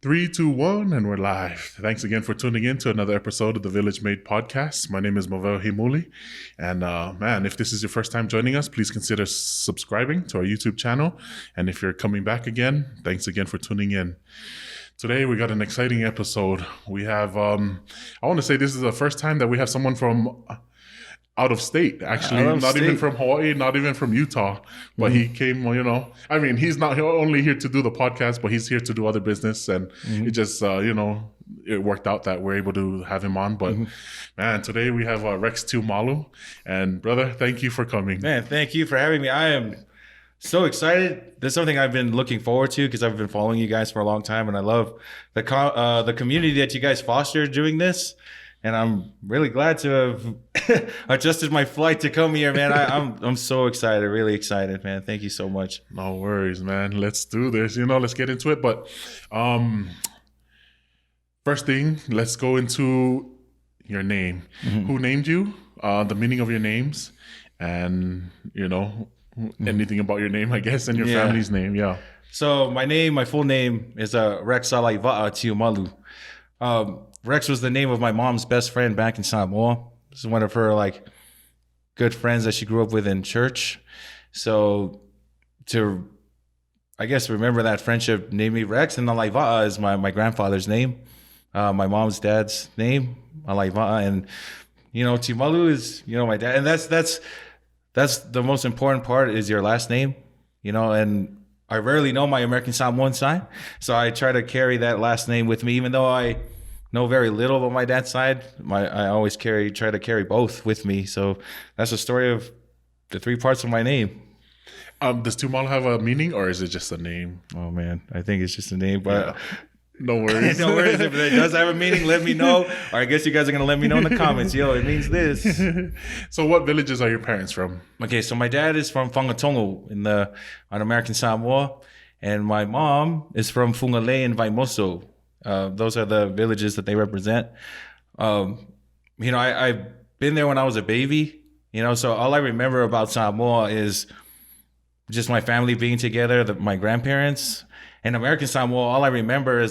Three, two, one, and we're live. Thanks again for tuning in to another episode of the Village Made podcast. My name is Mavel Himuli. And man, if this is your first time joining us, please consider subscribing to our YouTube channel. And if you're coming back again, thanks again for tuning in. Today, we got an exciting episode. We have, I want to say this is the first time that we have someone from out of state, actually, not even from Hawaii, not even from Utah, but he came, I mean, he's not only here to do the podcast, but he's here to do other business. And it just, it worked out that we're able to have him on. But man, today we have Rex Tiumalu. And brother, thank you for coming. Man, thank you for having me. I am so excited. This is something I've been looking forward to because I've been following you guys for a long time. And I love the community that you guys foster doing this. And I'm really glad to have adjusted my flight to come here, man. I'm so excited, really excited, man. Thank you so much. No worries, man. Let's do this. Let's get into it. But first thing, let's go into your name. Who named you? The meaning of your names, and anything about your name, I guess, and your family's name. Yeah. So my full name is Rex Salaiva'a Tiumalu. Rex was the name of my mom's best friend back in Samoa. This is one of her good friends that she grew up with in church. So to, I guess, remember that friendship, named me Rex, and Alaiva'a is my grandfather's name, my mom's dad's name, Alaiva'a, and Tiumalu is my dad, and that's the most important part is your last name, and I rarely know my American Samoan side, so I try to carry that last name with me, even though I know very little about my dad's side. I always try to carry both with me. So that's the story of the three parts of my name. Does Tiumalu have a meaning, or is it just a name? Oh man, I think it's just a name, but no worries. No worries. If it does have a meaning, let me know. Or I guess you guys are gonna let me know in the comments. Yo, it means this. So what villages are your parents from? Okay, so my dad is from Whangatongo on American Samoa, and my mom is from Fungale and Vaimoso. Those are the villages that they represent. I've been there when I was a baby, so all I remember about Samoa is just my family being together, my grandparents. And American Samoa, all I remember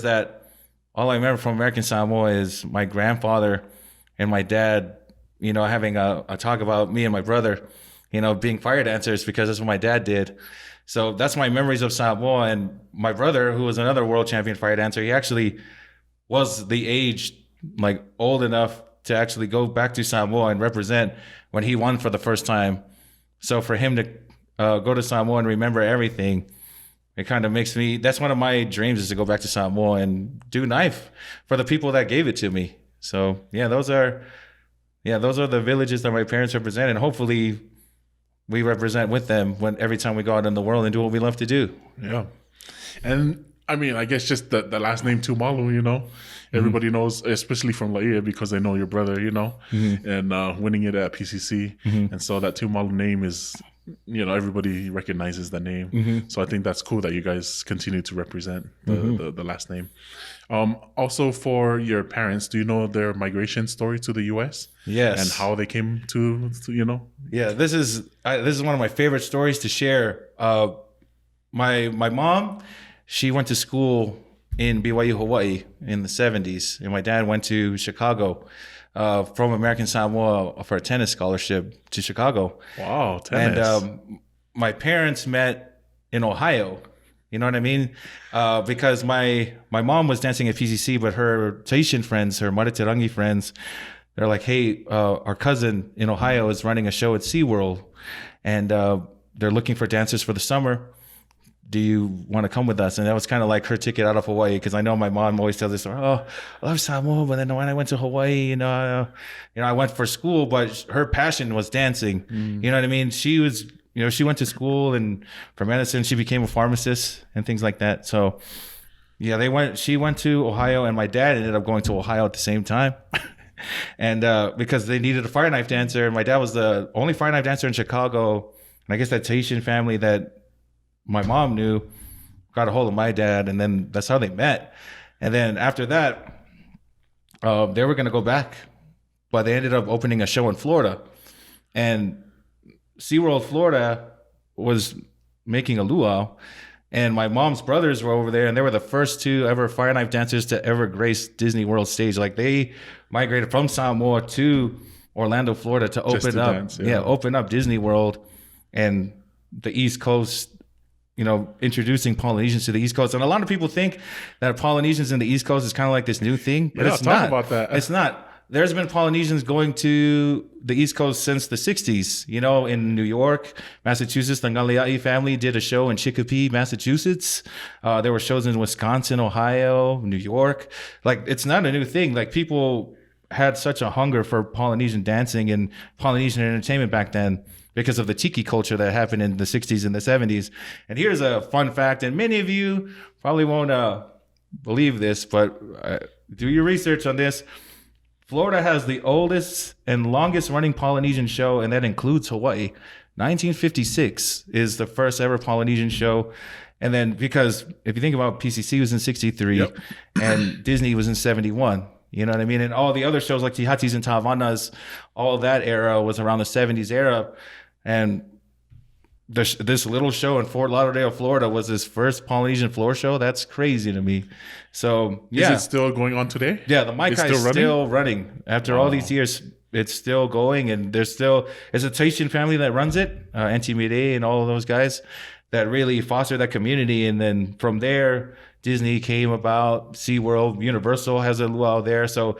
from American Samoa is my grandfather and my dad, having a talk about me and my brother, being fire dancers because that's what my dad did. So that's my memories of Samoa. And my brother, who was another world champion fire dancer, he actually was the age, old enough to actually go back to Samoa and represent when he won for the first time. So for him to go to Samoa and remember everything, it kind of makes me, that's one of my dreams, is to go back to Samoa and do knife for the people that gave it to me. So those are the villages that my parents represent. And hopefully we represent with them every time we go out in the world and do what we love to do. Yeah. And I mean, I guess just the last name Tiumalu, everybody knows, especially from Laia, because they know your brother, and winning it at PCC. And so that Tiumalu name is, everybody recognizes the name. So I think that's cool that you guys continue to represent the last name. Also, for your parents, do you know their migration story to the U.S.? Yes. And how they came to Yeah, this is one of my favorite stories to share. My mom, she went to school in BYU, Hawaii in the 70s. And my dad went to Chicago from American Samoa for a tennis scholarship to Chicago. Wow, tennis. And my parents met in Ohio. You know what I mean? Because my mom was dancing at PCC, but her Tahitian friends, her Mariterangi friends, they're like, hey, our cousin in Ohio is running a show at SeaWorld, and they're looking for dancers for the summer. Do you want to come with us? And that was kind of like her ticket out of Hawaii, because I know my mom always tells this story. Oh, I love Samoa, but then when I went to Hawaii, I went for school, but her passion was dancing. You know what I mean? She was, she went to school, and for medicine, she became a pharmacist and things like that. So she went to Ohio, and my dad ended up going to Ohio at the same time. And because they needed a fire knife dancer, and my dad was the only fire knife dancer in Chicago. And I guess that Tahitian family that my mom knew got a hold of my dad, and then that's how they met. And then after that, they were going to go back, but they ended up opening a show in Florida. And SeaWorld Florida was making a luau, And my mom's brothers were over there, and they were the first two ever Fireknife dancers to ever grace Disney World stage. Like they migrated from Samoa to Orlando, Florida to open up, dance, open up Disney World and the East Coast. Introducing Polynesians to the East Coast, and a lot of people think that Polynesians in the East Coast is kind of like this new thing, but it's not. About that. It's not. There's been Polynesians going to the East Coast since the 60s. In New York, Massachusetts, the Ngaliai family did a show in Chicopee, Massachusetts. There were shows in Wisconsin, Ohio, New York. Like, it's not a new thing. Like, people had such a hunger for Polynesian dancing and Polynesian entertainment back then because of the tiki culture that happened in the 60s and the 70s. And here's a fun fact, and many of you probably won't believe this, but do your research on this. Florida has the oldest and longest running Polynesian show, and that includes Hawaii. 1956 is the first ever Polynesian show. And then, because if you think about PCC was in 63 and Disney was in 71, you know what I mean? And all the other shows like Tihatis and Tavanas, all that era was around the 70s era. And this little show in Fort Lauderdale, Florida was his first Polynesian floor show. That's crazy to me. So, yeah. Is it still going on today? Yeah, the Maikai is still running. After all these years, it's still going. And it's a Tahitian family that runs it, Auntie Mire and all of those guys that really foster that community. And then from there, Disney came about, SeaWorld, Universal has a luau there. So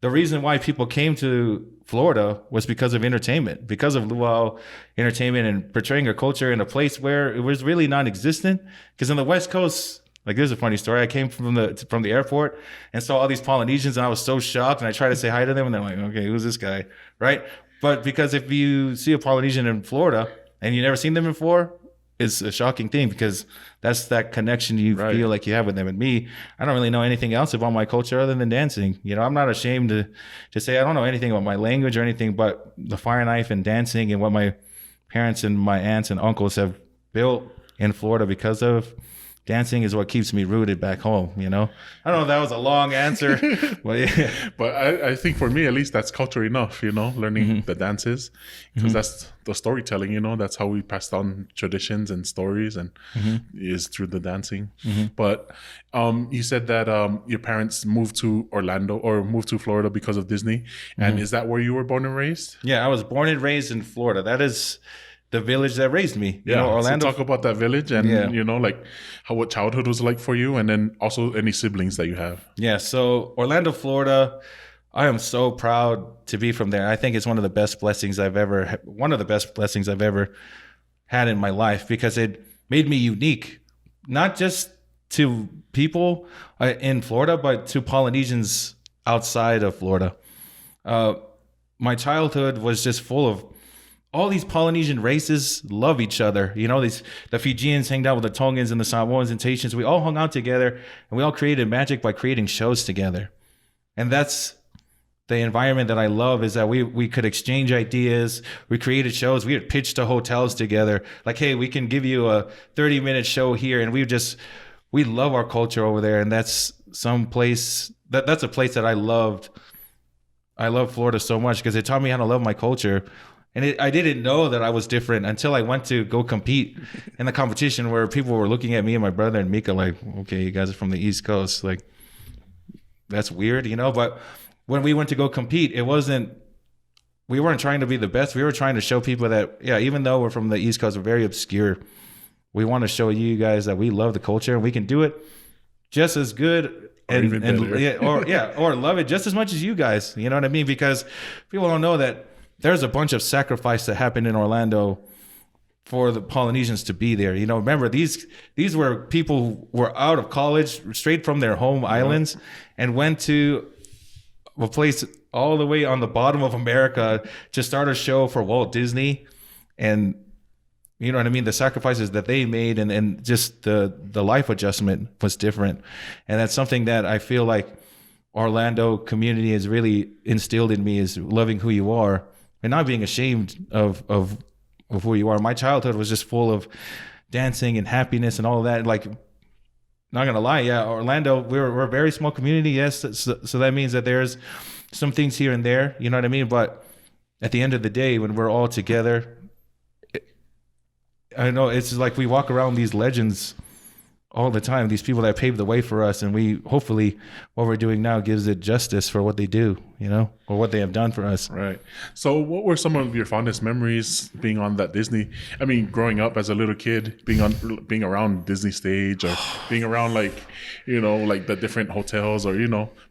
the reason why people came to Florida was because of entertainment, because of luau entertainment and portraying a culture in a place where it was really non-existent. Because on the West Coast, like, there's a funny story. I came from the airport and saw all these Polynesians, and I was so shocked. And I tried to say hi to them, and they're like, "Okay, who's this guy?" Right? But because if you see a Polynesian in Florida and you never seen them before, it's a shocking thing, because that's that connection you feel like you have with them. And me, I don't really know anything else about my culture other than dancing. I'm not ashamed to say I don't know anything about my language or anything, but the Fireknife and dancing and what my parents and my aunts and uncles have built in Florida because of dancing is what keeps me rooted back home. I don't know if that was a long answer, but yeah. But I think for me, at least, that's culture enough, learning the dances, because that's the storytelling, that's how we pass on traditions and stories, and is through the dancing. But you said that your parents moved to Orlando or moved to Florida because of Disney. And is that where you were born and raised? Yeah, I was born and raised in Florida. That is the village that raised me. Orlando. So talk about that village and, like what childhood was like for you, and then also any siblings that you have. Yeah. So Orlando, Florida, I am so proud to be from there. I think it's one of the best blessings I've ever had in my life, because it made me unique, not just to people in Florida, but to Polynesians outside of Florida. My childhood was just full of all these Polynesian races love each other. The Fijians hanged out with the Tongans and the Samoans and Tahitians. We all hung out together, and we all created magic by creating shows together. And that's the environment that I love, is that we could exchange ideas. We created shows. We would pitch to hotels together. Like, hey, we can give you a 30-minute show here. And we love our culture over there. And that's some place, that's a place that I loved. I love Florida so much because it taught me how to love my culture. And I didn't know that I was different until I went to go compete in the competition, where people were looking at me and my brother and Mika like, okay, you guys are from the East Coast. Like, that's weird, But when we went to go compete, we weren't trying to be the best. We were trying to show people that, even though we're from the East Coast, we're very obscure. We want to show you guys that we love the culture and we can do it just as good or love it just as much as you guys. You know what I mean? Because people don't know that there's a bunch of sacrifice that happened in Orlando for the Polynesians to be there. Remember, these were people who were out of college, straight from their home islands, and went to a place all the way on the bottom of America to start a show for Walt Disney. And you know what I mean? The sacrifices that they made and just the life adjustment was different. And that's something that I feel like Orlando community has really instilled in me, is loving who you are and not being ashamed of who you are. My childhood was just full of dancing and happiness and all of that. Like, not gonna lie, Orlando, we're a very small community, yes. So that means that there's some things here and there, you know what I mean? But at the end of the day, when we're all together, I know it's like we walk around these legends all the time, these people that paved the way for us, and we hopefully what we're doing now gives it justice for what they do, or what they have done for us. Right. So what were some of your fondest memories being on that Disney? I mean, growing up as a little kid, being around Disney stage, or being around like the different hotels, or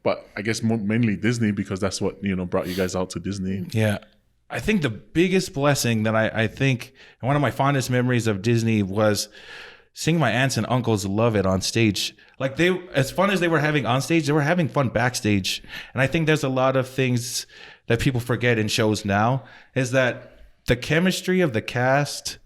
but I guess mainly Disney, because that's what brought you guys out to Disney. Yeah. I think the biggest blessing that I think, and one of my fondest memories of Disney was seeing my aunts and uncles love it on stage. Like, as fun as they were having on stage, they were having fun backstage. And I think there's a lot of things that people forget in shows now, is that the chemistry of the cast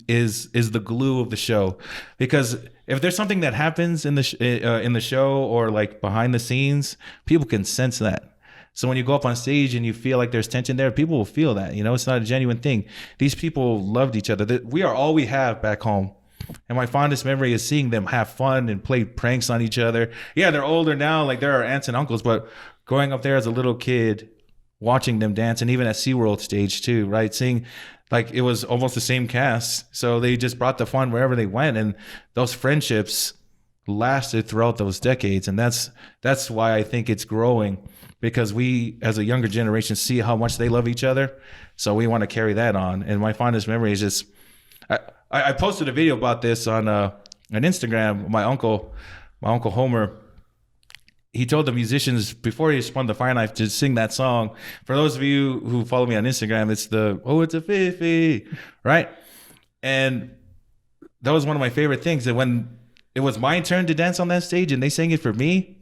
is the glue of the show. Because if there's something that happens in the show, or like behind the scenes, people can sense that. So when you go up on stage and you feel like there's tension there, people will feel that. It's not a genuine thing. These people loved each other. We are all we have back home. And my fondest memory is seeing them have fun and play pranks on each other. Yeah, they're older now, like they're our aunts and uncles, but growing up there as a little kid, watching them dance, and even at SeaWorld stage too, right? Seeing, like, it was almost the same cast. So they just brought the fun wherever they went. And those friendships lasted throughout those decades. And that's why I think it's growing, because we, as a younger generation, see how much they love each other. So we want to carry that on. And my fondest memory is just, I posted a video about this on Instagram. My uncle Homer, he told the musicians before he spun the Fireknife to sing that song. For those of you who follow me on Instagram, it's it's a Fifi, right? And that was one of my favorite things. That when it was my turn to dance on that stage and they sang it for me,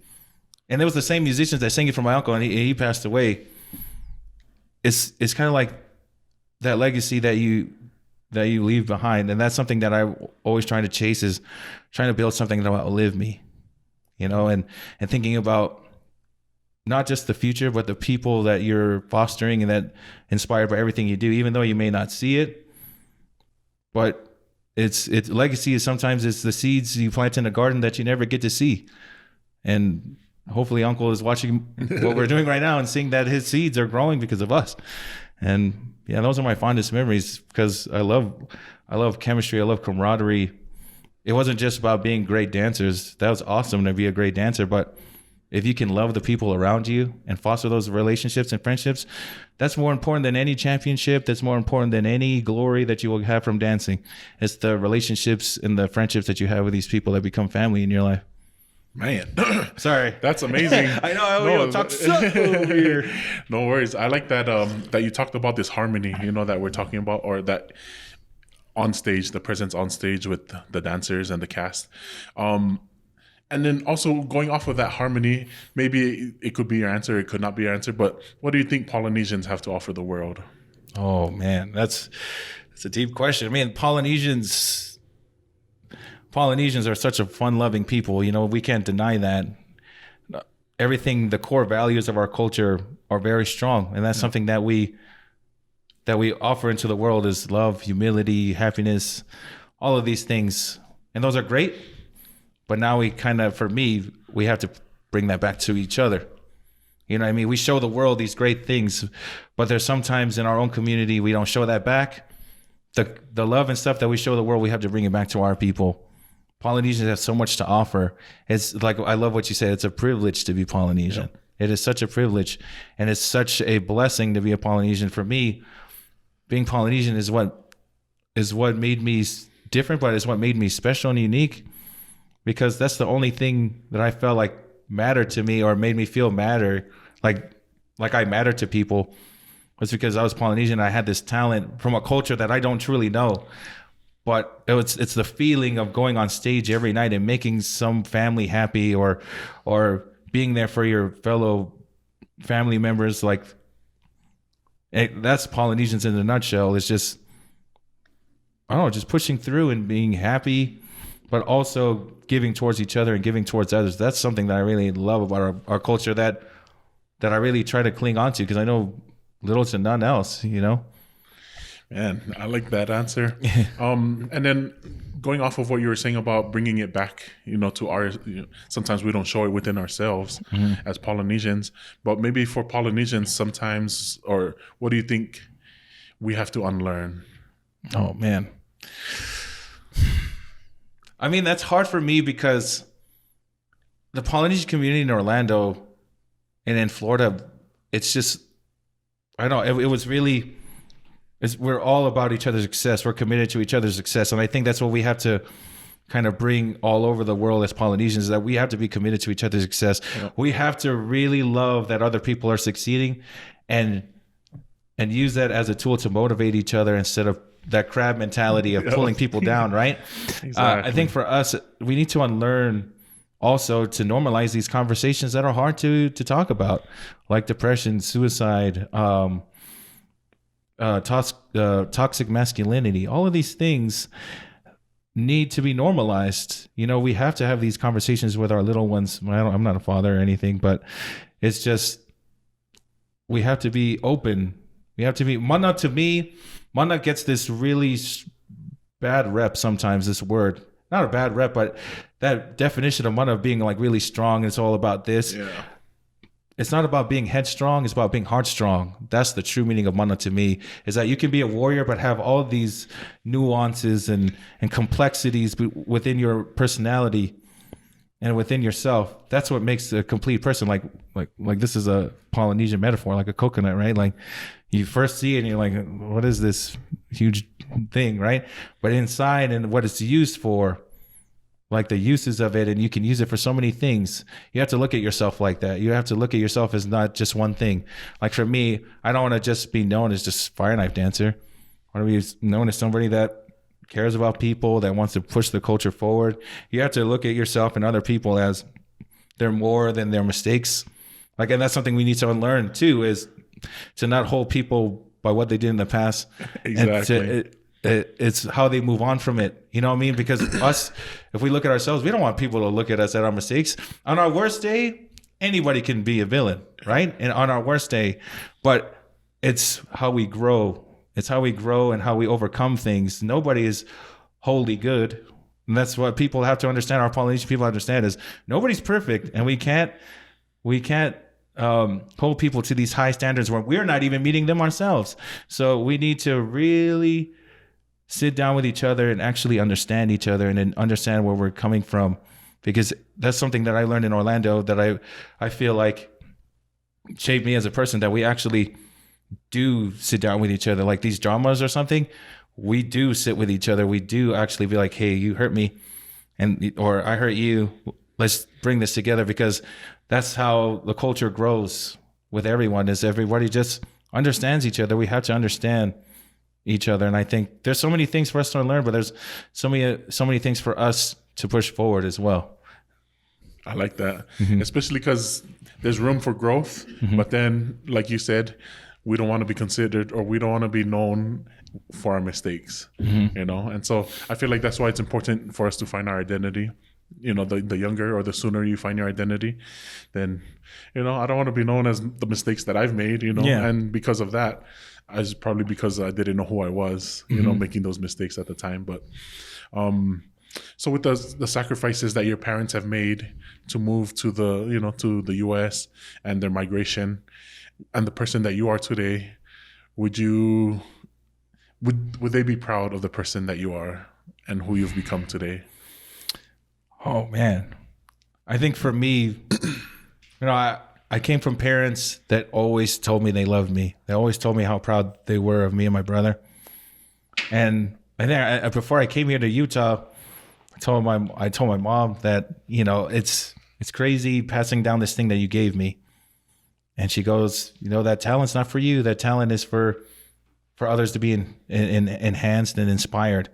and it was the same musicians that sang it for my uncle, and he passed away. It's kind of like that legacy that you leave behind, and that's something that I always trying to chase, is trying to build something that will outlive me, and thinking about not just the future, but the people that you're fostering and that inspired by everything you do, even though you may not see it. But it's legacy is sometimes it's the seeds you plant in a garden that you never get to see, and hopefully Uncle is watching what we're doing right now and seeing that his seeds are growing because of us. And yeah, those are my fondest memories, because I love chemistry. I love camaraderie. It wasn't just about being great dancers. That was awesome to be a great dancer. But if you can love the people around you and foster those relationships and friendships, that's more important than any championship. That's more important than any glory that you will have from dancing. It's the relationships and the friendships that you have with these people that become family in your life. Man, sorry, that's amazing. I know I talk so over here. No worries. I like that that you talked about this harmony, that we're talking about, or that on stage, the presence on stage with the dancers and the cast. And then also going off of that harmony, maybe it could be your answer, it could not be your answer, but what do you think Polynesians have to offer the world? Oh man, that's a deep question. I mean, Polynesians are such a fun-loving people. We can't deny that. Everything, the core values of our culture are very strong, and that's something that we offer into the world, is love, humility, happiness, all of these things. And those are great, but now we have to bring that back to each other. You know what I mean? We show the world these great things, but there's sometimes in our own community we don't show that back. The love and stuff that we show the world, we have to bring it back to our people. Polynesians have so much to offer. It's like, I love what you said. It's a privilege to be Polynesian. Yep. It is such a privilege, and it's such a blessing to be a Polynesian. For me, being Polynesian is what made me different, but it's what made me special and unique, because that's the only thing that I felt like mattered to me, or made me feel matter, like I mattered to people, was because I was Polynesian. I had this talent from a culture that I don't truly know. But it's the feeling of going on stage every night and making some family happy, or being there for your fellow family members. Like, that's Polynesians in a nutshell. It's just, I don't know, just pushing through and being happy, but also giving towards each other and giving towards others. That's something that I really love about our culture, that I really try to cling on to, because I know little to none else, Man, I like that answer. And then going off of what you were saying about bringing it back, to our, sometimes we don't show it within ourselves as Polynesians, but maybe for Polynesians sometimes, or what do you think we have to unlearn? Oh man, I mean, that's hard for me because the Polynesian community in Orlando and in Florida, it's just, I don't know, it was really, we're all about each other's success. We're committed to each other's success. And I think that's what we have to kind of bring all over the world as Polynesians, is that we have to be committed to each other's success. Yeah. We have to really love that other people are succeeding and use that as a tool to motivate each other instead of that crab mentality of pulling people down, right? Exactly. I think for us, we need to unlearn also to normalize these conversations that are hard to talk about, like depression, suicide, toxic masculinity. All of these things need to be normalized. You know, we have to have these conversations with our little ones. I'm not a father or anything, but it's just, we have to be open. We have to be, mana to me, mana gets this really bad rep sometimes, this word. Not a bad rep, but that definition of mana being like really strong, it's all about this. Yeah. It's not about being headstrong, it's about being heartstrong. That's the true meaning of mana to me, is that you can be a warrior but have all these nuances and complexities within your personality and within yourself. That's what makes a complete person. Like this is a Polynesian metaphor, like a coconut, right? Like you first see it and you're like, what is this huge thing, right? But inside and what it's used for, like the uses of it, and you can use it for so many things. You have to look at yourself like that. You have to look at yourself as not just one thing. Like for me, I don't want to just be known as just Fireknife dancer. I want to be known as somebody that cares about people, that wants to push the culture forward. You have to look at yourself and other people as they're more than their mistakes. Like, and that's something we need to unlearn too, is to not hold people by what they did in the past. Exactly. It's how they move on from it. You know what I mean? Because us, if we look at ourselves, we don't want people to look at us at our mistakes. On our worst day, anybody can be a villain, right? And on our worst day, but it's how we grow. It's how we grow and how we overcome things. Nobody is wholly good. And that's what people have to understand. Our Polynesian people understand is nobody's perfect, and we can't hold people to these high standards when we're not even meeting them ourselves. So we need to really sit down with each other and actually understand each other and then understand where we're coming from, because that's something that I learned in Orlando that I feel like shaped me as a person, that we actually do sit down with each other. Like these dramas or something, we do sit with each other. We do actually be like, hey, you hurt me, or I hurt you. Let's bring this together, because that's how the culture grows with everyone, is everybody just understands each other. We have to understand each other. And I think there's so many things for us to learn, but there's so many things for us to push forward as well. I like that, especially because there's room for growth. But then, like you said, we don't want to be considered, or we don't want to be known for our mistakes, you know? And so I feel like that's why it's important for us to find our identity. You know, the younger or the sooner you find your identity, then, you know, I don't want to be known as the mistakes that I've made, you know? Yeah. And because of that, probably because I didn't know who I was, you know, making those mistakes at the time. But so with the sacrifices that your parents have made to move to the US and their migration, and the person that you are today, would they be proud of the person that you are and who you've become today? Oh man, I think for me, you know, I came from parents that always told me they loved me. They always told me how proud they were of me and my brother. And I think before I came here to Utah, I told my mom that, you know, it's crazy passing down this thing that you gave me. And she goes, you know, that talent's not for you. That talent is for others to be enhanced and inspired.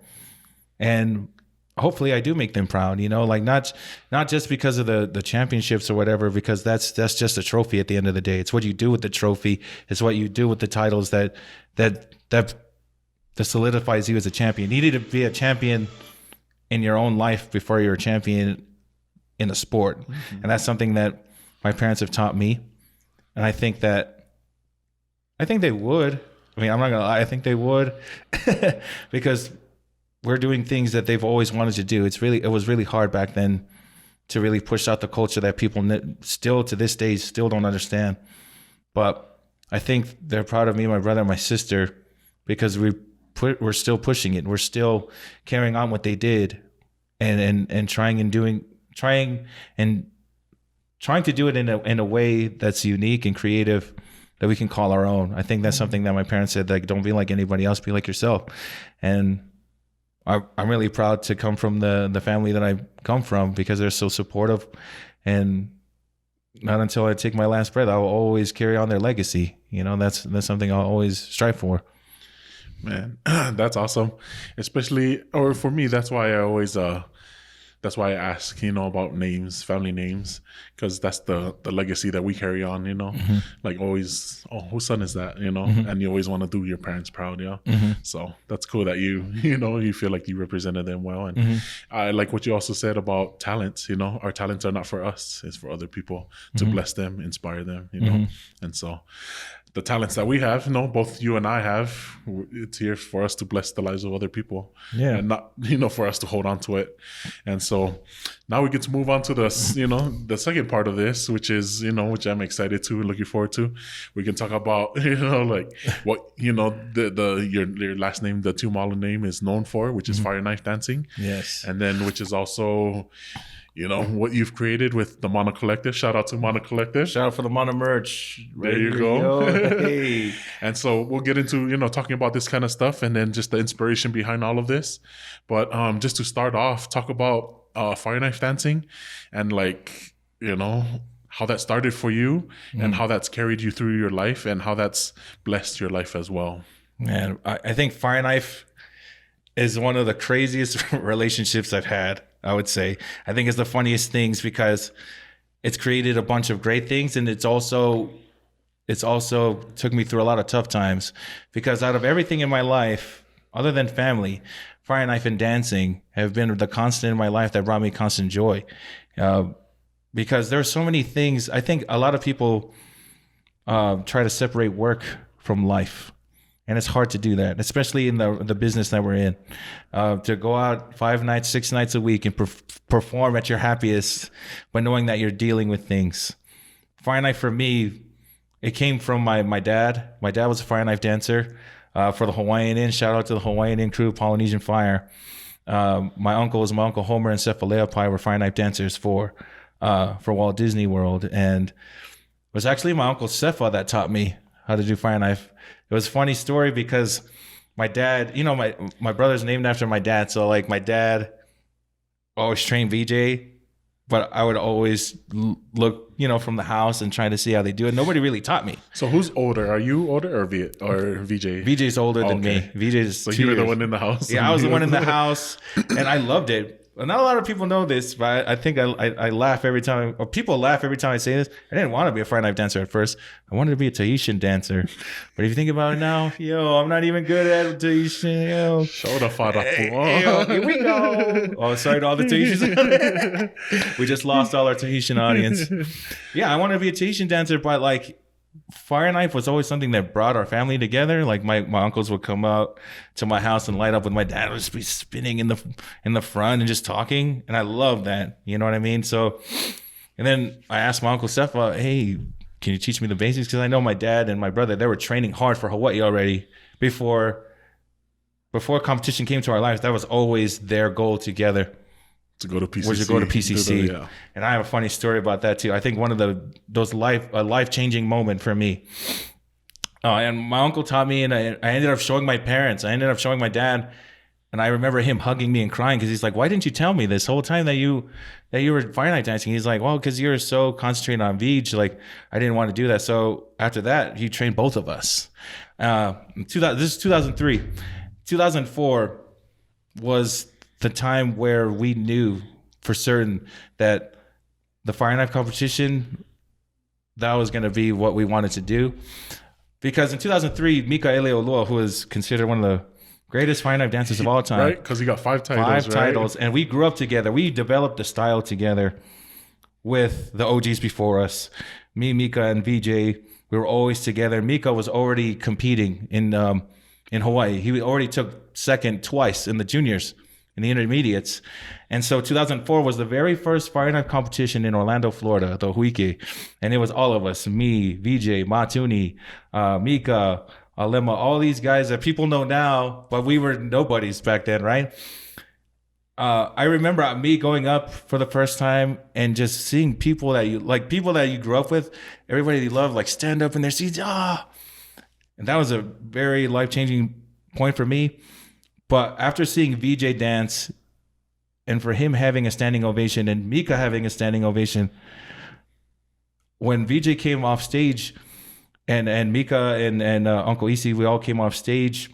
And hopefully I do make them proud, you know, like not just because of the championships or whatever, because that's just a trophy at the end of the day. It's what you do with the trophy. It's what you do with the titles that solidifies you as a champion. You need to be a champion in your own life before you're a champion in a sport. And that's something that my parents have taught me. And I think they would. I mean, I'm not gonna lie, I think they would, because we're doing things that they've always wanted to do. It was really hard back then to really push out the culture that people still to this day still don't understand. But I think they're proud of me, my brother, and my sister, because we're still pushing it. We're still carrying on what they did and trying to do it in a way that's unique and creative that we can call our own. I think that's something that my parents said, like, don't be like anybody else, be like yourself. And I'm really proud to come from the family that I come from, because they're so supportive. And not until I take my last breath, I will always carry on their legacy. You know, that's something I'll always strive for. Man, that's awesome. Especially, or for me, that's why I ask, about names, family names, because that's the legacy that we carry on, like always, oh, whose son is that, and you always want to do your parents proud. So that's cool that you feel like you represented them well. And I like what you also said about talents. Our talents are not for us, it's for other people to bless them, inspire them, and so the talents that we have, both you and I have, it's here for us to bless the lives of other people, and not, for us to hold on to it. And so now we get to move on to the, the second part of this, which is, which I'm excited to and looking forward to. We can talk about, like what, your last name, the Tiumalu name is known for, which is Fireknife dancing. Yes. And then, which is also, what you've created with the Mono Collective. Shout out to Mono Collective. Shout out for the Mono merch. There you go. Hey. And so we'll get into, talking about this kind of stuff, and then just the inspiration behind all of this. But just to start off, talk about Fireknife dancing and, like, how that started for you and how that's carried you through your life and how that's blessed your life as well. Man, I think Fireknife is one of the craziest relationships I've had, I would say. I think it's the funniest things because it's created a bunch of great things, and it's also took me through a lot of tough times, because out of everything in my life, other than family, Fireknife and dancing have been the constant in my life that brought me constant joy. Because there are so many things. I think a lot of people try to separate work from life. And it's hard to do that, especially in the business that we're in. To go out 5 nights, 6 nights a week and perform at your happiest, but knowing that you're dealing with things. Fireknife for me, it came from my dad. My dad was a Fireknife dancer for the Hawaiian Inn. Shout out to the Hawaiian Inn crew, Polynesian Fire. My uncle Homer and Cephaleopi were Fireknife dancers for Walt Disney World. And it was actually my uncle Cepha that taught me how to do Fireknife. It was a funny story because my dad, my brother's named after my dad. So, like, my dad always trained VJ, but I would always look, from the house and try to see how they do it. Nobody really taught me. So who's older? Are you older or VJ? VJ's older than me. VJ's so you were the one in the house. Yeah, I was the one in the house, and I loved it. Not a lot of people know this, but I think I laugh every time, or people laugh every time I say this. I didn't want to be a Fireknife dancer at first. I wanted to be a Tahitian dancer. But if you think about it now, I'm not even good at Tahitian. Show the father. Here we go. Oh, sorry to all the Tahitians. We just lost all our Tahitian audience. Yeah, I wanted to be a Tahitian dancer, but, like, Fireknife was always something that brought our family together. Like, my uncles would come out to my house and light up with my dad. Would just be spinning in the front and just talking, and I love that. You know what I mean? So, and then I asked my uncle Cepha, "Hey, can you teach me the basics?" Because I know my dad and my brother, they were training hard for Hawaii already before competition came to our lives. That was always their goal together. To go to PCC. Was to go to PCC. And I have a funny story about that too. I think one of those life-changing moment for me. And my uncle taught me, and I ended up showing my parents. I ended up showing my dad, and I remember him hugging me and crying because he's like, "Why didn't you tell me this whole time that you were Fireknife dancing?" He's like, "Well, because you're so concentrated on Vij, like I didn't want to do that." So after that, he trained both of us. This is 2003. 2004 was the time where we knew for certain that the Fireknife competition, that was going to be what we wanted to do. Because in 2003, Mika Eleolua, who is considered one of the greatest Fireknife dancers of all time. Right, because he got 5 titles, titles. And we grew up together. We developed a style together with the OGs before us. Me, Mika, and VJ, we were always together. Mika was already competing in Hawaii. He already took second twice in the juniors, in the intermediates. And so 2004 was the very first Fireknife competition in Orlando, Florida, the Huike. And it was all of us, me, VJ, Matuni, Mika, Alema, all these guys that people know now, but we were nobodies back then, right? I remember me going up for the first time and just seeing people that you grew up with, everybody you love, like stand up in their seats. And that was a very life-changing point for me. But after seeing VJ dance, and for him having a standing ovation and Mika having a standing ovation, when VJ came off stage, and Mika and Uncle Isi, we all came off stage.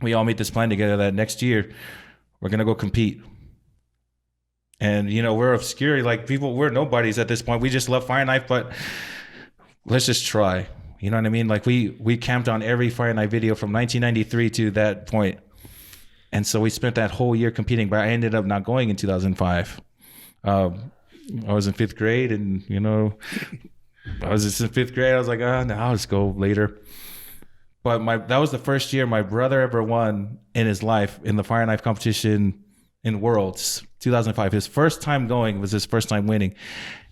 We all made this plan together that next year we're gonna go compete. And we're obscure, like we're nobodies at this point. We just love Fireknife, but let's just try. You know what I mean? Like we camped on every Fireknife video from 1993 to that point. And so we spent that whole year competing, but I ended up not going in 2005. I was in 5th grade, and I was just in 5th grade. I was like, no, I'll just go later. But that was the first year my brother ever won in his life in the Fireknife competition in Worlds, 2005. His first time going was his first time winning.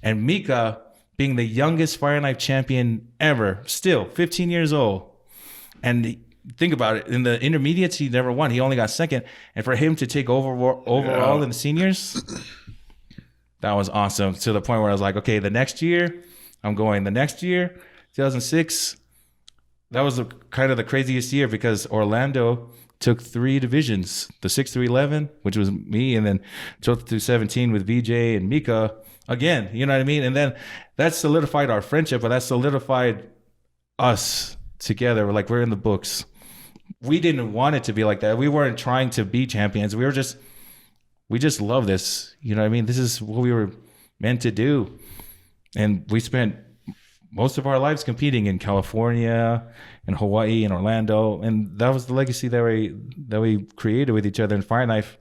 And Mika, being the youngest Fireknife champion ever, still 15 years old. And think about it, in the intermediates, he never won. He only got second. And for him to take overall in the seniors, that was awesome. To the point where I was like, okay, the next year, I'm going. The next year, 2006, that was kind of the craziest year because Orlando took 3 divisions, the 6 through 11, which was me, and then 12 through 17 with VJ and Mika again. You know what I mean? And then that solidified our friendship, but that solidified us together. We're in the books. We didn't want it to be like that. We weren't trying to be champions. We just love this. You know what I mean? This is what we were meant to do. And we spent most of our lives competing in California, in Hawaii, in Orlando, and that was the legacy that we created with each other. And Fireknife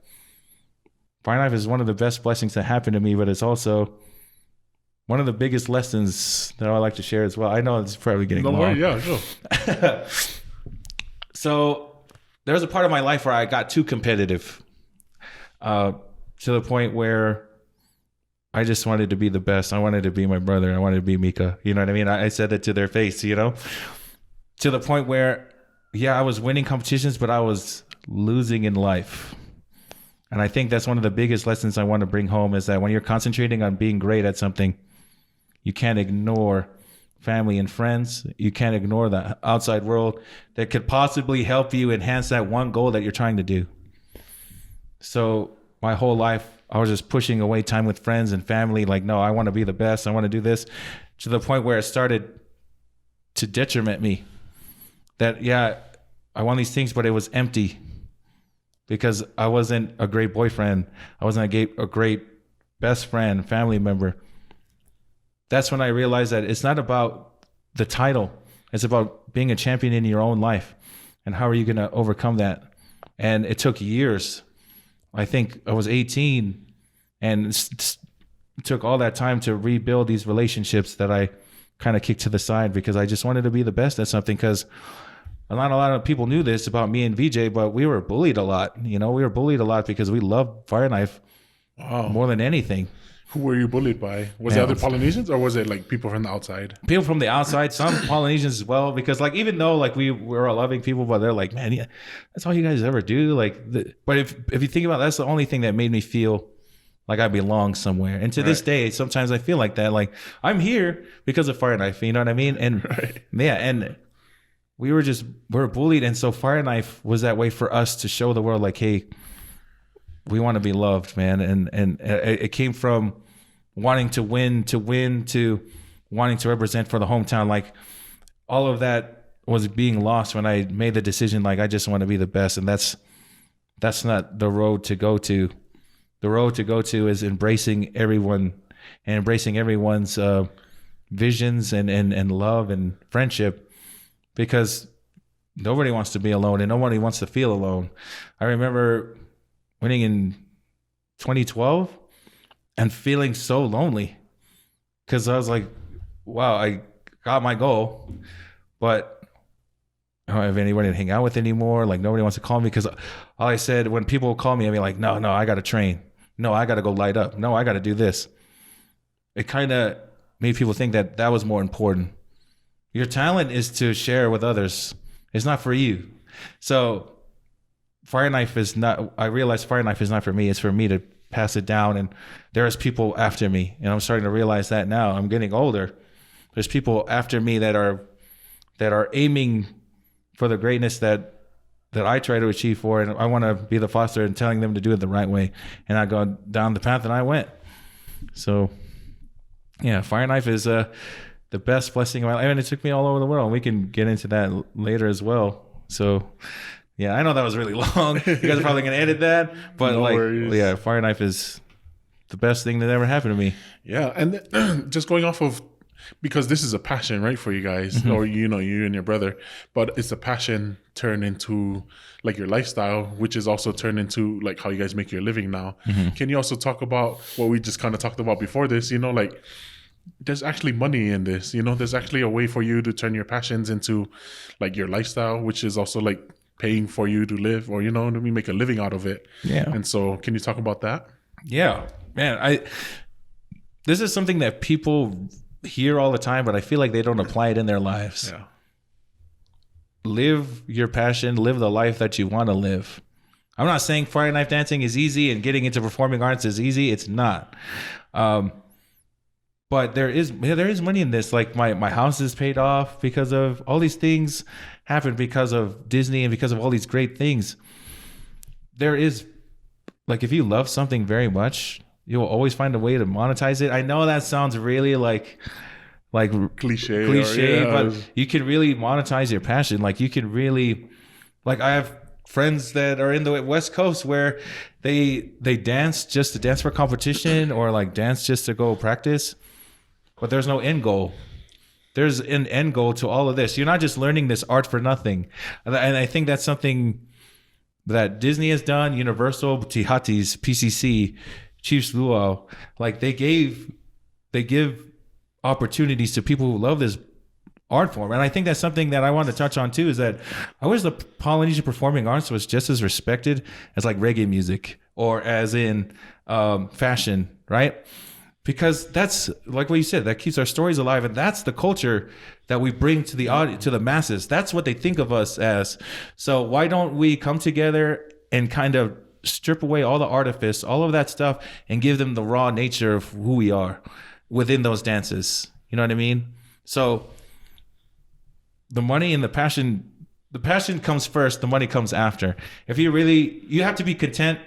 is one of the best blessings that happened to me, but it's also one of the biggest lessons that I like to share as well. I know it's probably getting long. Worry, yeah, sure. So there was a part of my life where I got too competitive, to the point where I just wanted to be the best. I wanted to be my brother. I wanted to be Mika. You know what I mean? I said that to their face, to the point where, I was winning competitions, but I was losing in life. And I think that's one of the biggest lessons I want to bring home is that when you're concentrating on being great at something, you can't ignore family and friends. You can't ignore the outside world that could possibly help you enhance that one goal that you're trying to do. So my whole life, I was just pushing away time with friends and family. Like, no, I want to be the best. I want to do this, to the point where it started to detriment me. That, I want these things, but it was empty because I wasn't a great boyfriend. I wasn't a great best friend, family member. That's when I realized that it's not about the title. It's about being a champion in your own life. And how are you going to overcome that? And it took years. I think I was 18 and it took all that time to rebuild these relationships that I kind of kicked to the side because I just wanted to be the best at something. Because not a lot of people knew this about me and VJ, but we were bullied a lot. We were bullied a lot because we loved Fireknife more than anything. Who were you bullied by? Was it other Polynesians or was it like people from the outside? People from the outside, some Polynesians as well. Because even though we were loving people, but they're like, man, that's all you guys ever do. But if you think about it, that's the only thing that made me feel like I belong somewhere. And to this day, sometimes I feel like that. Like I'm here because of Fireknife. You know what I mean? And and we were bullied, and so Fireknife was that way for us to show the world, like, hey, we want to be loved, man. And it came from wanting to win to wanting to represent for the hometown. Like all of that was being lost when I made the decision, like, I just want to be the best. And that's not the road to go to. The road to go to is embracing everyone and embracing everyone's visions and love and friendship, because nobody wants to be alone and nobody wants to feel alone. I remember winning in 2012 and feeling so lonely because I was like, wow, I got my goal, but I don't have anybody to hang out with anymore. Like nobody wants to call me, because all I said when people call me, I mean, like, no, I got to train. No, I got to go light up. No, I got to do this. It kind of made people think that was more important. Your talent is to share with others. It's not for you. So Fireknife is not, I realized Fireknife is not for me. It's for me to pass it down. And there's people after me. And I'm starting to realize that now. I'm getting older. There's people after me that are aiming for the greatness that I try to achieve for. And I want to be the foster and telling them to do it the right way. And I go down the path that I went. So yeah, Fireknife is the best blessing of my life. And it took me all over the world. We can get into that later as well. So yeah, I know that was really long. You guys are probably going to edit that. But No worries. yeah, Fireknife is the best thing that ever happened to me. Yeah, and just going off of, because this is a passion, right, for you guys, or you and your brother, but it's a passion turned into like your lifestyle, which is also turned into like how you guys make your living now. Can you also talk about what we just kind of talked about before this? Like there's actually money in this. There's actually a way for you to turn your passions into like your lifestyle, which is also like paying for you to live, or make a living out of it. Yeah. And so, can you talk about that? Yeah, man. This is something that people hear all the time, but I feel like they don't apply it in their lives. Yeah. Live your passion, live the life that you want to live. I'm not saying Fireknife dancing is easy and getting into performing arts is easy. It's not. But there is money in this. Like my house is paid off because of all these things happened because of Disney and because of all these great things. There is, like, if you love something very much, you will always find a way to monetize it. I know that sounds really like cliche, but you can really monetize your passion. Like you can really, like I have friends that are in the West Coast where they dance just to dance for competition or like dance just to go practice, but there's no end goal. There's an end goal to all of this. You're not just learning this art for nothing. And I think that's something that Disney has done, Universal, Tihatis, PCC, Chiefs Luau. Like they give opportunities to people who love this art form. And I think that's something that I want to touch on too, is that I wish the Polynesian performing arts was just as respected as like reggae music or as in fashion, right? Because that's like what you said, that keeps our stories alive, and that's the culture that we bring to the audience, to the masses. That's what they think of us as. So why don't we come together and kind of strip away all the artifice, all of that stuff, and give them the raw nature of who we are within those dances? You know what I mean? So the money and the passion comes first, the money comes after. If you have to be content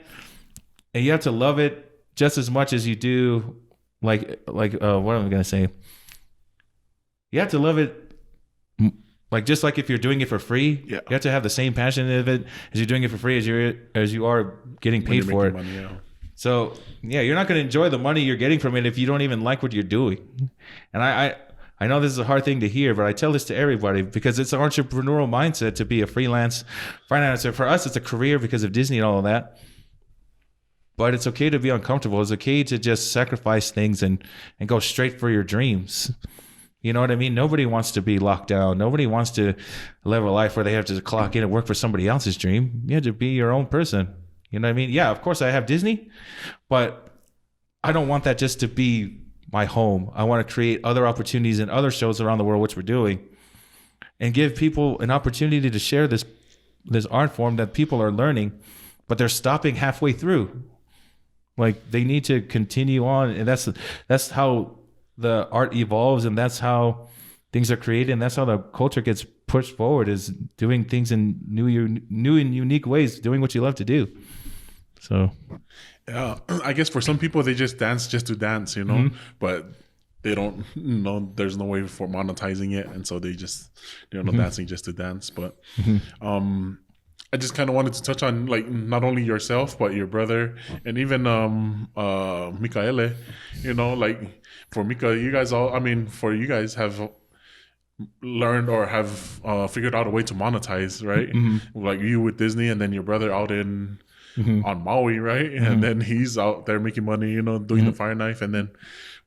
and you have to love it just as much as you do what am I going to say? You have to love it, like just like if you're doing it for free, you have to have the same passion of it as you're doing it for free as you are getting paid for it. Money, yeah. So yeah, you're not going to enjoy the money you're getting from it if you don't even like what you're doing. And I know this is a hard thing to hear, but I tell this to everybody because it's an entrepreneurial mindset to be a freelance financer. For us, it's a career because of Disney and all of that. But it's okay to be uncomfortable. It's okay to just sacrifice things and go straight for your dreams. You know what I mean? Nobody wants to be locked down. Nobody wants to live a life where they have to clock in and work for somebody else's dream. You have to be your own person. You know what I mean? Yeah, of course I have Disney, but I don't want that just to be my home. I want to create other opportunities and other shows around the world, which we're doing, and give people an opportunity to share this art form that people are learning, but they're stopping halfway through. Like they need to continue on, and that's how the art evolves, and that's how things are created, and that's how the culture gets pushed forward, is doing things in new and unique ways, doing what you love to do. So yeah, I guess for some people they just dance just to dance, but they don't know there's no way for monetizing it, and so they just dancing just to dance. But I just kind of wanted to touch on like not only yourself but your brother and even Mikaele. Like for Mika, you guys have learned or have figured out a way to monetize, right? Like you with Disney, and then your brother out in on Maui, right? And then he's out there making money, doing the Fireknife, and then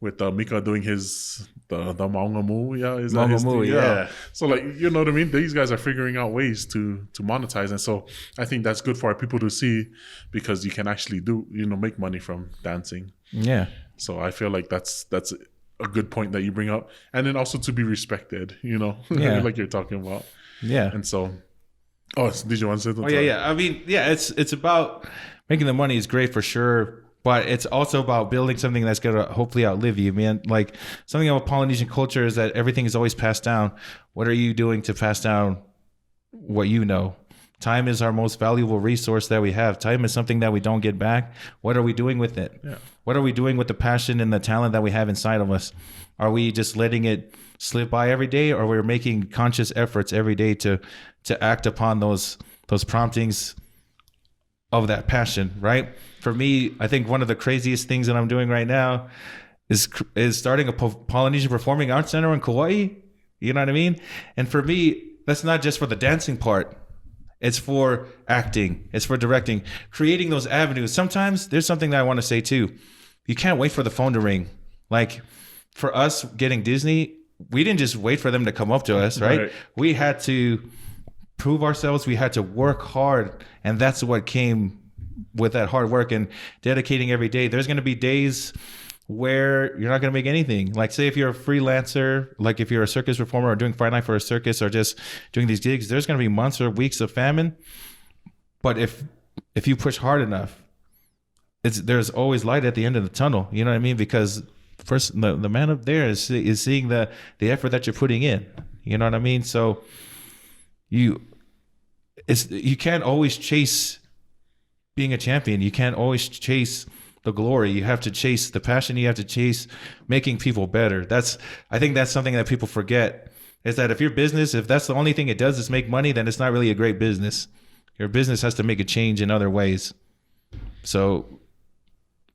with Mika doing the Maungamu, is that his thing? Yeah. So like, you know what I mean? These guys are figuring out ways to monetize, and so I think that's good for our people to see, because you can actually make money from dancing. Yeah. So I feel like that's a good point that you bring up, and then also to be respected, like you're talking about. Yeah. And so Oh, did you want to say something? Oh yeah. I mean, yeah, it's about making the money is great for sure, but it's also about building something that's gonna hopefully outlive you, man. Like something about Polynesian culture is that everything is always passed down. What are you doing to pass down what you know? Time is our most valuable resource that we have. Time is something that we don't get back. What are we doing with it? Yeah. What are we doing with the passion and the talent that we have inside of us? Are we just letting it slip by every day, or we're making conscious efforts every day to act upon those promptings of that passion, right? For me, I think one of the craziest things that I'm doing right now is starting a Polynesian Performing Arts Center in Kauai. You know what I mean? And for me, that's not just for the dancing part. It's for acting. It's for directing, creating those avenues. Sometimes there's something that I want to say too. You can't wait for the phone to ring. Like for us getting Disney, we didn't just wait for them to come up to us, right? We had to prove ourselves. We had to work hard. And that's what came with that hard work and dedicating every day. There's going to be days where you're not going to make anything. Like say if you're a freelancer, like if you're a circus performer or doing Fireknife for a circus or just doing these gigs, there's going to be months or weeks of famine. But if you push hard enough, there's always light at the end of the tunnel. You know what I mean? Because first the man up there is seeing the effort that you're putting in. You know what I mean? So you can't always chase being a champion. You can't always chase the glory. You have to chase the passion. You have to chase making people better. I think that's something that people forget, is that if your business, if that's the only thing it does is make money, then it's not really a great business. Your business has to make a change in other ways. So,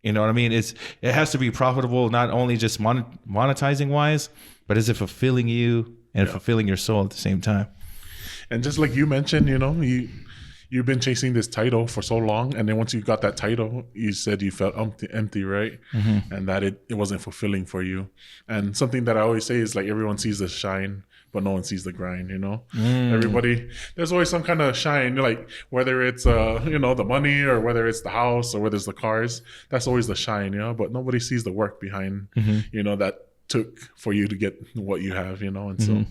you know what I mean? It has to be profitable, not only just monetizing wise, but is it fulfilling you and fulfilling your soul at the same time? And just like you mentioned, you know, you've been chasing this title for so long, and then once you got that title, you said you felt empty, right? Mm-hmm. And that it wasn't fulfilling for you. And something that I always say is like everyone sees the shine, but no one sees the grind, you know? Everybody, there's always some kind of shine, like whether it's, you know, the money or whether it's the house or whether it's the cars, that's always the shine, you know? But nobody sees the work behind, you know, that took for you to get what you have, you know? And so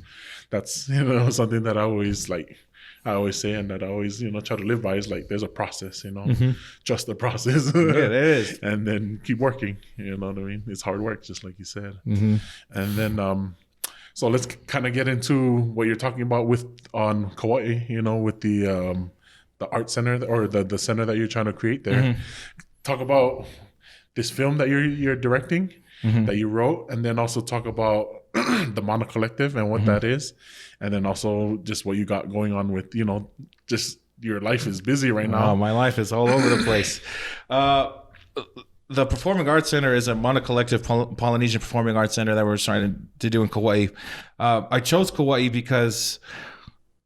that's, you know, something that I always say, and that I always, you know, try to live by is like, there's a process, you know, trust the process. Yeah, there is. And then keep working, you know what I mean? It's hard work, just like you said. And then, so let's kind of get into what you're talking about on Kauai, you know, with the art center or the center that you're trying to create there. Talk about this film that you're directing, that you wrote, and then also talk about the Mana Collective and what that is, and then also just what you got going on with, you know, just your life is busy right now. Oh, my life is all over the place. The Performing Arts Center is a Mana Collective Polynesian Performing Arts Center that we're trying to do in Kauai. I chose Kauai because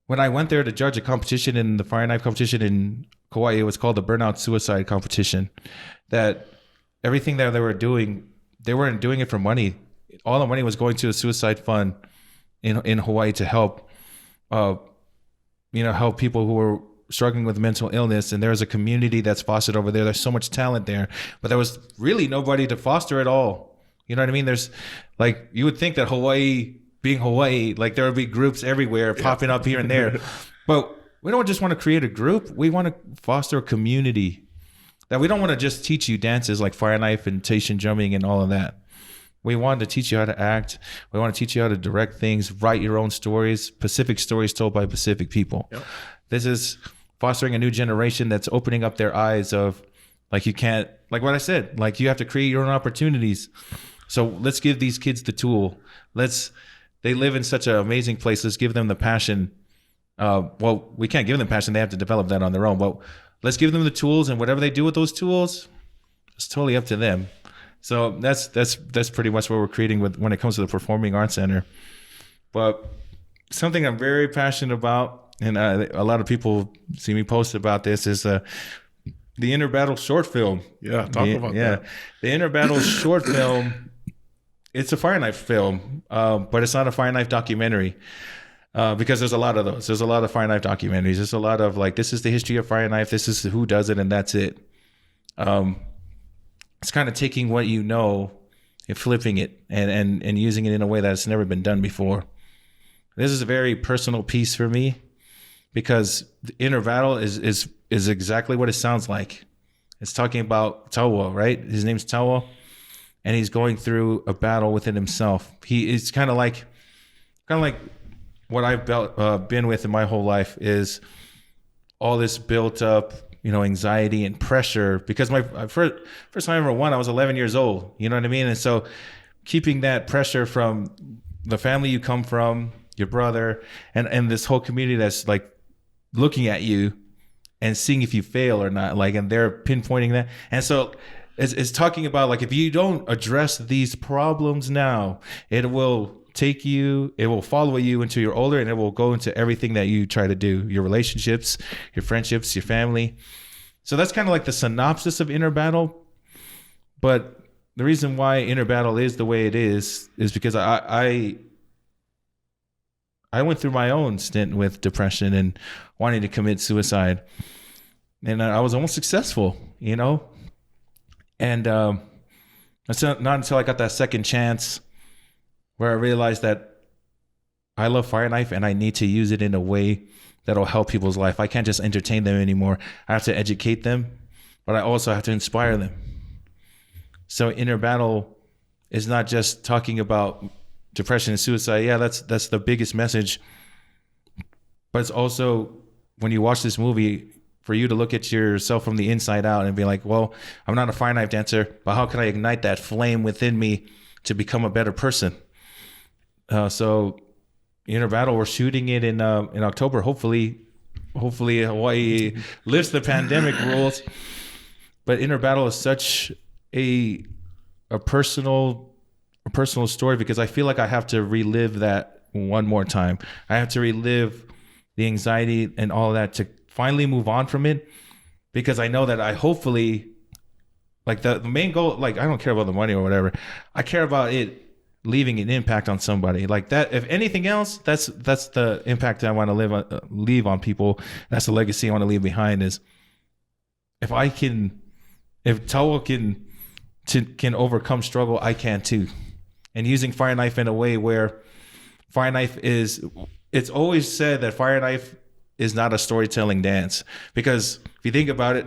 when I went there to judge a competition in the Fireknife competition in Kauai, it was called the Burnout Suicide Competition. That everything that they were doing, they weren't doing it for money. All the money was going to a suicide fund in Hawaii to help, help people who were struggling with mental illness. And there's a community that's fostered over there. There's so much talent there, but there was really nobody to foster it all. You know what I mean? There's like, you would think that Hawaii being Hawaii, like there would be groups everywhere popping up here and there, but we don't just want to create a group. We want to foster a community. That we don't want to just teach you dances like Fireknife and Taishan drumming and all of that. We want to teach you how to act. We want to teach you how to direct things, write your own stories, Pacific stories told by Pacific people. Yep. This is fostering a new generation that's opening up their eyes of, like, you can't, like what I said, like you have to create your own opportunities. So let's give these kids the tool. They live in such an amazing place. Let's give them the passion. Well, we can't give them passion. They have to develop that on their own. But let's give them the tools, and whatever they do with those tools, it's totally up to them. So that's pretty much what we're creating when it comes to the Performing Arts Center. But something I'm very passionate about, and a lot of people see me post about this, is the Inner Battle short film. Yeah, talk about that. The Inner Battle short film. It's a Fireknife film, but it's not a Fireknife documentary. Because there's a lot of those. There's a lot of Fireknife documentaries. There's a lot of like, this is the history of Fireknife. This is who does it, and that's it. It's kind of taking what you know and flipping it and using it in a way that's never been done before. This is a very personal piece for me. because the inner battle is exactly what it sounds like. It's talking about Tawa, right? His name's Tawa, and he's going through a battle within himself. He is kind of like what I've been with in my whole life is all this built up, anxiety and pressure. Because my first time I ever won, I was 11 years old. You know what I mean? And so keeping that pressure from the family you come from, your brother, and this whole community that's like looking at you and seeing if you fail or not, like, and they're pinpointing that. And so it's talking about, like, if you don't address these problems now, it will follow you until you're older, and it will go into everything that you try to do, your relationships, your friendships, your family. So that's kind of like the synopsis of Inner Battle. But the reason why Inner Battle is the way it is because I went through my own stint with depression and wanting to commit suicide. And I was almost successful, And it's not until I got that second chance where I realized that I love Fireknife and I need to use it in a way that'll help people's life. I can't just entertain them anymore. I have to educate them, but I also have to inspire them. So Inner Battle is not just talking about depression and suicide. Yeah, that's the biggest message. But it's also, when you watch this movie, for you to look at yourself from the inside out and be like, well, I'm not a Fireknife dancer, but how can I ignite that flame within me to become a better person? So Inner Battle, we're shooting it in October. Hopefully Hawaii lifts the pandemic rules. But Inner Battle is such a personal story, because I feel like I have to relive that one more time. I have to relive the anxiety and all of that to finally move on from it, because I know that I hopefully, like, the main goal, like, I don't care about the money or whatever. I care about it leaving an impact on somebody. Like that, if anything else, that's the impact that I want to leave on people. That's the legacy I want to leave behind, is if Tawa can overcome struggle, I can too. And using Fireknife in a way where it's always said that Fireknife is not a storytelling dance, because if you think about it,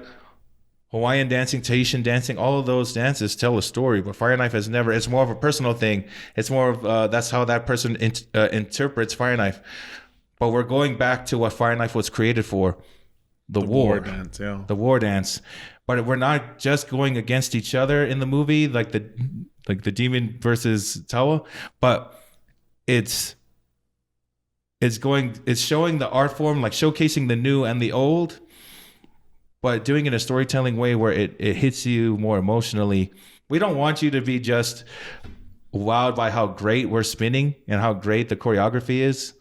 Hawaiian dancing, Tahitian dancing, all of those dances tell a story, but Fireknife has never. It's more of a personal thing. It's more of that's how that person interprets Fireknife. But we're going back to what Fireknife was created for, the war dance, yeah. The war dance. But we're not just going against each other in the movie, like the demon versus Tawa, but it's showing the art form, like showcasing the new and the old, but doing it in a storytelling way where it hits you more emotionally. We don't want you to be just wowed by how great we're spinning and how great the choreography is.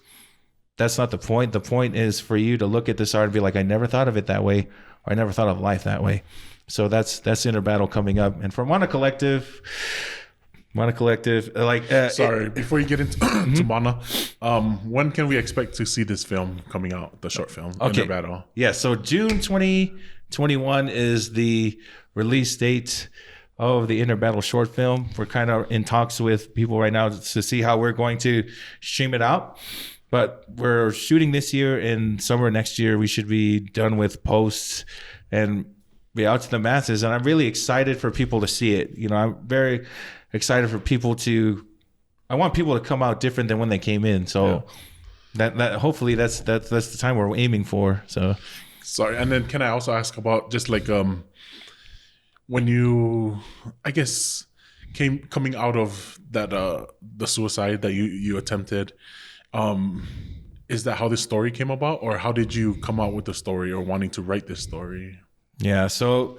That's not the point. The point is for you to look at this art and be like, I never thought of it that way, or I never thought of life that way. So that's Inner Battle coming up. And for Mana Collective, before you get into to Mana, when can we expect to see this film coming out, the short film, okay. Inner Battle? Yeah, so June 2021 is the release date of the Inner Battle short film. We're kind of in talks with people right now to see how we're going to stream it out. But we're shooting this year, and summer next year we should be done with posts and be out to the masses. And I'm really excited for people to see it. I'm very excited for people I want people to come out different than when they came in. So that hopefully that's the time we're aiming for. So sorry. And then can I also ask about just like when you, I guess, coming out of that the suicide that you attempted, is that how this story came about, or how did you come out with the story or wanting to write this story? Yeah, so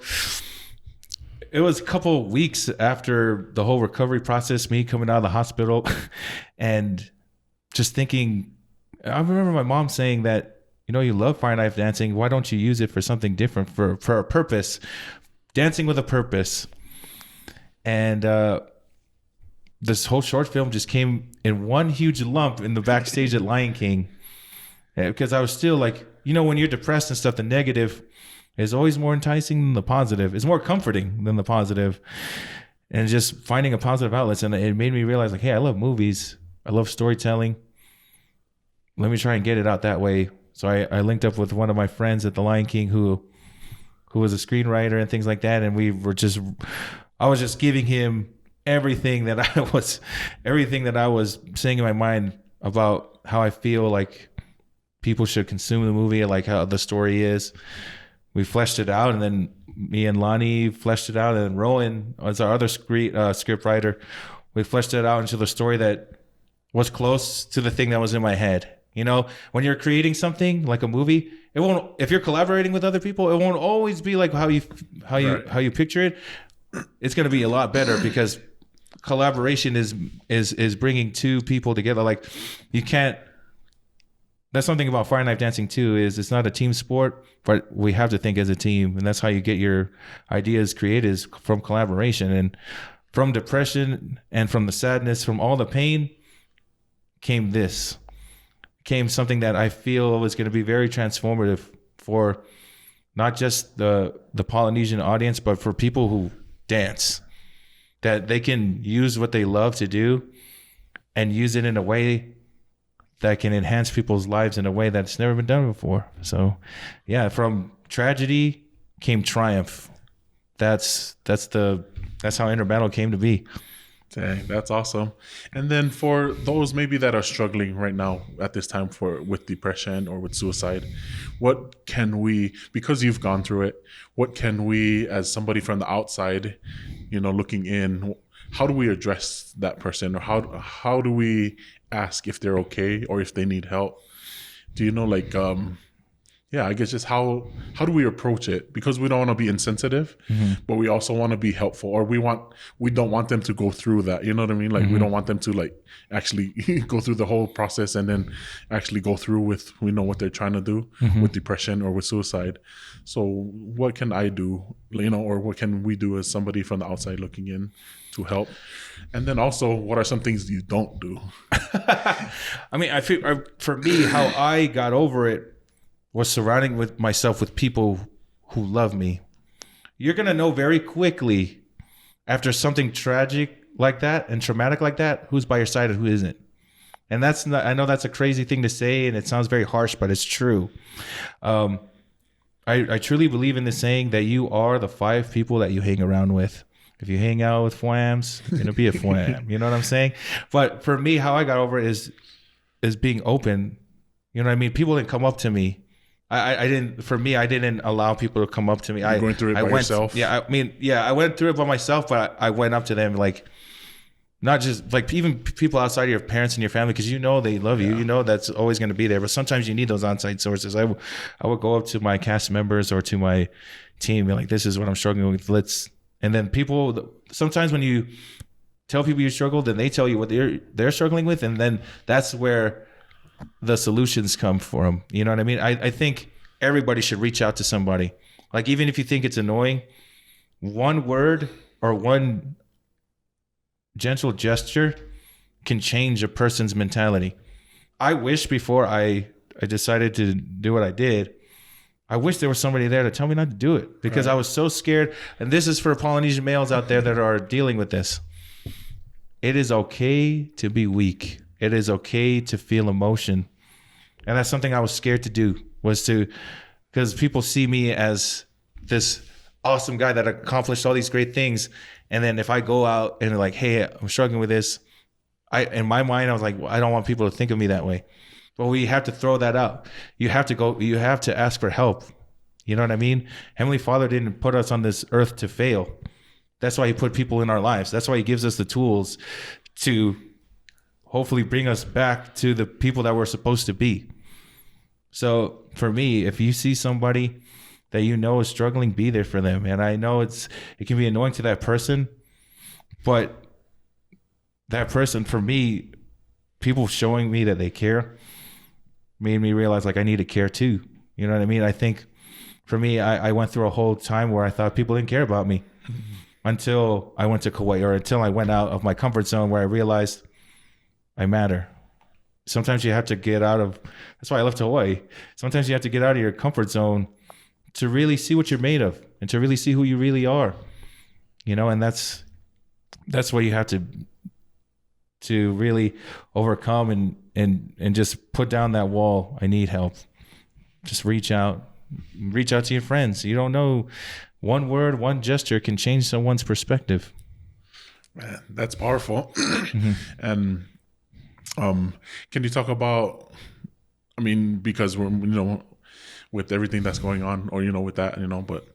it was a couple weeks after the whole recovery process, me coming out of the hospital and just thinking, I remember my mom saying that, you love Fireknife dancing. Why don't you use it for something different, for a purpose, dancing with a purpose? And this whole short film just came in one huge lump in the backstage at Lion King. Because I was still like, when you're depressed and stuff, the negative is always more enticing than the positive. It's more comforting than the positive. And just finding a positive outlet. And it made me realize, like, hey, I love movies. I love storytelling. Let me try and get it out that way. So I linked up with one of my friends at the Lion King who was a screenwriter and things like that, and I was just giving him everything that I was saying in my mind about how I feel like people should consume the movie, like how the story is. We fleshed it out, and then me and Lonnie fleshed it out, and then Rowan, as our other script writer, we fleshed it out into the story that was close to the thing that was in my head. You know, when you're creating something like a movie, it won't. If you're collaborating with other people, it won't always be like how you picture it. It's going to be a lot better because collaboration is bringing two people together. Like you can't. That's something about Fireknife dancing too, is it's not a team sport, but we have to think as a team. And that's how you get your ideas created, is from collaboration. And from depression and from the sadness, from all the pain, came something that I feel was going to be very transformative for not just the Polynesian audience, but for people who dance, that they can use what they love to do and use it in a way that can enhance people's lives in a way that's never been done before. So yeah, from tragedy came triumph. That's how Inner Battle came to be. Dang, that's awesome. And then for those maybe that are struggling right now at this time with depression or with suicide, what can we, because you've gone through it, what can we, as somebody from the outside, looking in, how do we address that person, or how do we ask if they're okay or if they need help? Do you know, I guess just how do we approach it? Because we don't want to be insensitive, but we also want to be helpful, or we don't want them to go through that. You know what I mean? Like we don't want them to actually go through the whole process and then actually go through with what they're trying to do with depression or with suicide. So what can I do, or what can we do as somebody from the outside looking in to help? And then also, what are some things you don't do? I mean, I feel for me, how I got over it was surrounding myself with people who love me. You're going to know very quickly after something tragic like that and traumatic like that, who's by your side and who isn't. And I know that's a crazy thing to say and it sounds very harsh, but it's true. I truly believe in the saying that you are the 5 people that you hang around with. If you hang out with FWAMs, you're going to be a FWAM. You know what I'm saying? But for me, how I got over it is being open. You know what I mean? People didn't come up to me. I didn't allow people to come up to me. You're going through it by yourself? Yeah, I went through it by myself, but I went up to them, not just even people outside of your parents and your family, because they love you. Yeah. That's always going to be there. But sometimes you need those on-site sources. I would go up to my cast members or to my team and this is what I'm struggling with. And then people, sometimes when you tell people you struggle, then they tell you what they're struggling with, and then that's where the solutions come from. You know what I mean? I think everybody should reach out to somebody. Even if you think it's annoying, one word or one gentle gesture can change a person's mentality. I wish before I decided to do what I did, I wish there was somebody there to tell me not to do it, because I was so scared. And this is for Polynesian males out there that are dealing with this. It is okay to be weak. It is okay to feel emotion. And that's something I was scared to do, because people see me as this awesome guy that accomplished all these great things. And then if I go out and hey, I'm struggling with this, in my mind, I was like, well, I don't want people to think of me that way. But we have to throw that out. You have to ask for help. You know what I mean? Heavenly Father didn't put us on this earth to fail. That's why he put people in our lives. That's why he gives us the tools to hopefully bring us back to the people that we're supposed to be. So for me, if you see somebody that is struggling, be there for them. And I know it can be annoying to that person, but that person, for me, people showing me that they care made me realize I need to care too. You know what I mean? I think for me, I went through a whole time where I thought people didn't care about me until I went to Kuwait, or until I went out of my comfort zone, where I realized I matter. Sometimes you have to get out of, that's why I left Hawaii. Sometimes you have to get out of your comfort zone to really see what you're made of and to really see who you really are. And that's what you have to really overcome and just put down that wall. I need help. just reach out to your friends. You don't know, one word, one gesture can change someone's perspective. Man, that's powerful. And can you talk about, I mean, because we're, with everything that's going on, or, with that, but,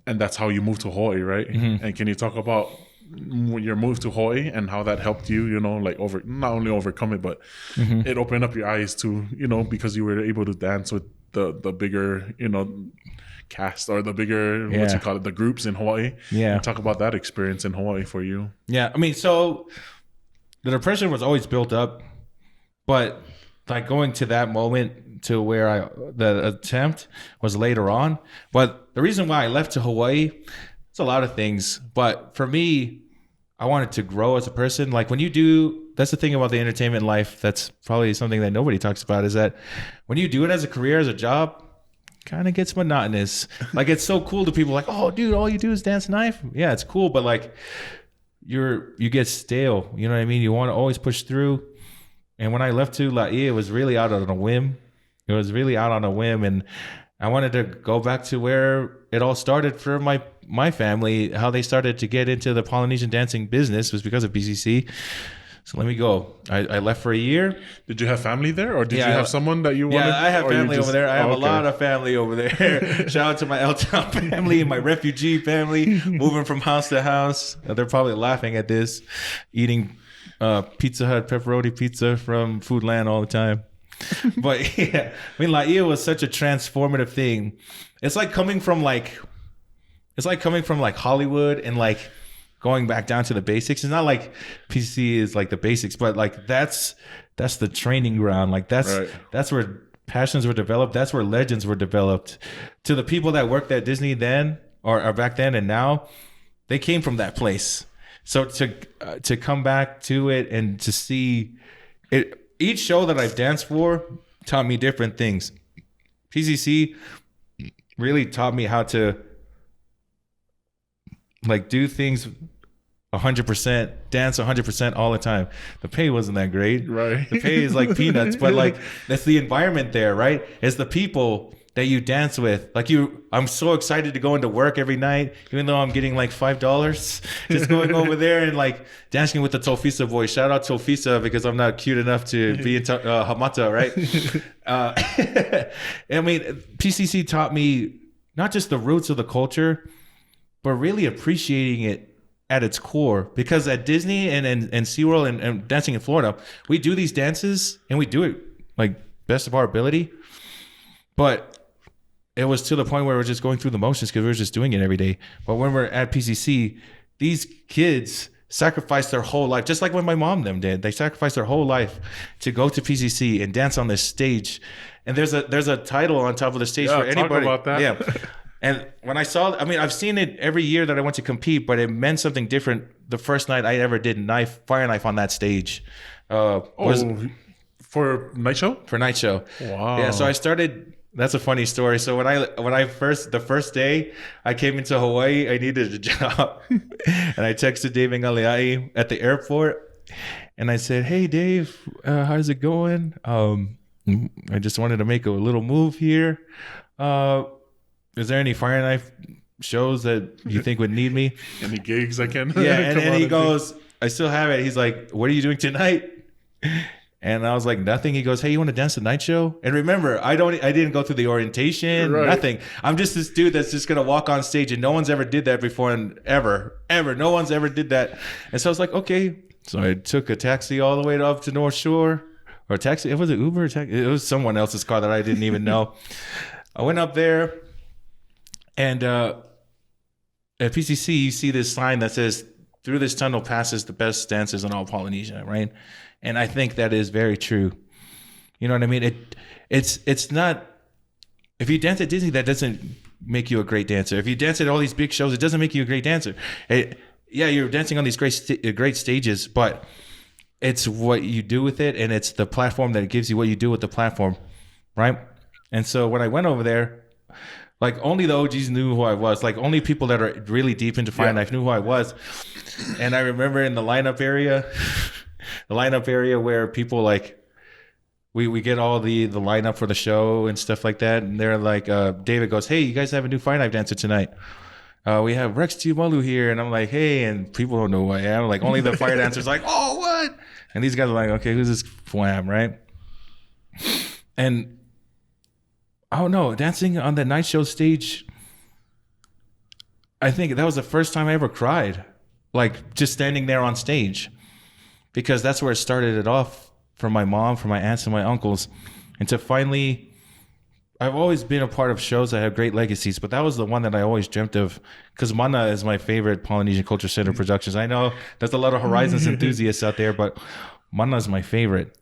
and that's how you moved to Hawaii, right? And can you talk about your move to Hawaii and how that helped you, like not only overcome it, but it opened up your eyes to, because you were able to dance with the bigger, cast, or the bigger, what you call it, the groups in Hawaii. Yeah. And talk about that experience in Hawaii for you. Yeah. I mean, so the depression was always built up, but like going to that moment to where the attempt was later on. But the reason why I left to Hawaii, it's a lot of things. But for me, I wanted to grow as a person. Like when you do, that's the thing about the entertainment life. That's probably something that nobody talks about, is that when you do it as a career, as a job, kind of gets monotonous. Like it's so cool to people, like, oh dude, all you do is dance knife. Yeah, it's cool. But like you get stale. You know what I mean? You want to always push through. And when I left to La'i, it was really out on a whim. And I wanted to go back to where it all started for my family. How they started to get into the Polynesian dancing business was because of PCC. So let me go. I left for a year. Did you have family there, or did you have someone that you wanted? Yeah, I have family over there. I have a lot of family over there. Shout out to my L-Town family, my refugee family, moving from house to house. They're probably laughing at this, eating Pizza Hut pepperoni pizza from Foodland all the time. But yeah, I mean, La'i was such a transformative thing. It's like coming from Hollywood and like going back down to the basics. It's not like PCC is like the basics, but like that's the training ground. Like that's where passions were developed. That's where legends were developed. To the people that worked at Disney then, or back then and now, they came from that place. So to come back to it and to see it, each show that I've danced for taught me different things. PCC really taught me how to like do things 100%, dance 100% all the time. The pay wasn't that great. Right. The pay is like peanuts, but like that's the environment there, right? It's the people that you dance with. Like I'm so excited to go into work every night, even though I'm getting like $5, just going over there and like dancing with the Tofisa boys. Shout out Tofisa, because I'm not cute enough to be in Hamata, right? I mean, PCC taught me not just the roots of the culture, but really appreciating it at its core. Because at Disney and SeaWorld and dancing in Florida, we do these dances and we do it like best of our ability. But it was to the point where we're just going through the motions because we were just doing it every day. But when we're at PCC, these kids sacrificed their whole life, just like when my mom them did. They sacrificed their whole life to go to PCC and dance on this stage. And there's a title on top of the stage for anybody. Talk about that. Yeah. And when I saw, I mean, I've seen it every year that I went to compete, but it meant something different the first night I ever did Fireknife on that stage. For night show? For night show. Wow. Yeah. So I started. That's a funny story. So the first day I came into Hawaii, I needed a job, and I texted Dave Ngaleai at the airport, and I said, "Hey Dave, how's it going? I just wanted to make a little move here. Is there any Fireknife shows that you think would need me? Any gigs I can?" Yeah, and he goes, "I still have it." He's like, "What are you doing tonight?" And I was like, "Nothing." He goes, "Hey, you want to dance the night show?" And remember, I didn't go through the orientation, nothing. I'm just this dude that's just gonna walk on stage, and no one's ever did that before, and ever, no one's ever did that. And so I was like, okay. So I took a taxi all the way up to North Shore, or a taxi. It was an Uber. It was someone else's car that I didn't even know. I went up there, and at PCC, you see this sign that says, "Through this tunnel passes the best dancers in all Polynesia," right? And I think that is very true. You know what I mean? It's not, if you dance at Disney, that doesn't make you a great dancer. If you dance at all these big shows, it doesn't make you a great dancer. Yeah, you're dancing on these great stages, but it's what you do with it, and it's the platform that it gives you, what you do with the platform, right? And so when I went over there, like only the OGs knew who I was. Like only people that are really deep into Fireknife knew who I was. And I remember in the lineup area where people like we get all the lineup for the show and stuff like that, and they're like, David goes, "Hey, you guys have a new Fireknife dancer tonight. We have Rex Tiumalu here," and I'm like, "Hey," and people don't know who I am. Like only the fire dancers like, "Oh, what?" And these guys are like, "Okay, who's this flam, right?" And I don't know, dancing on that night show stage, I think that was the first time I ever cried, like just standing there on stage, because that's where it started it off for my mom, for my aunts and my uncles, and to finally. I've always been a part of shows that have great legacies, but that was the one that I always dreamt of, because Mana is my favorite Polynesian Culture Center productions. I know there's a lot of Horizons enthusiasts out there, but Mana is my favorite.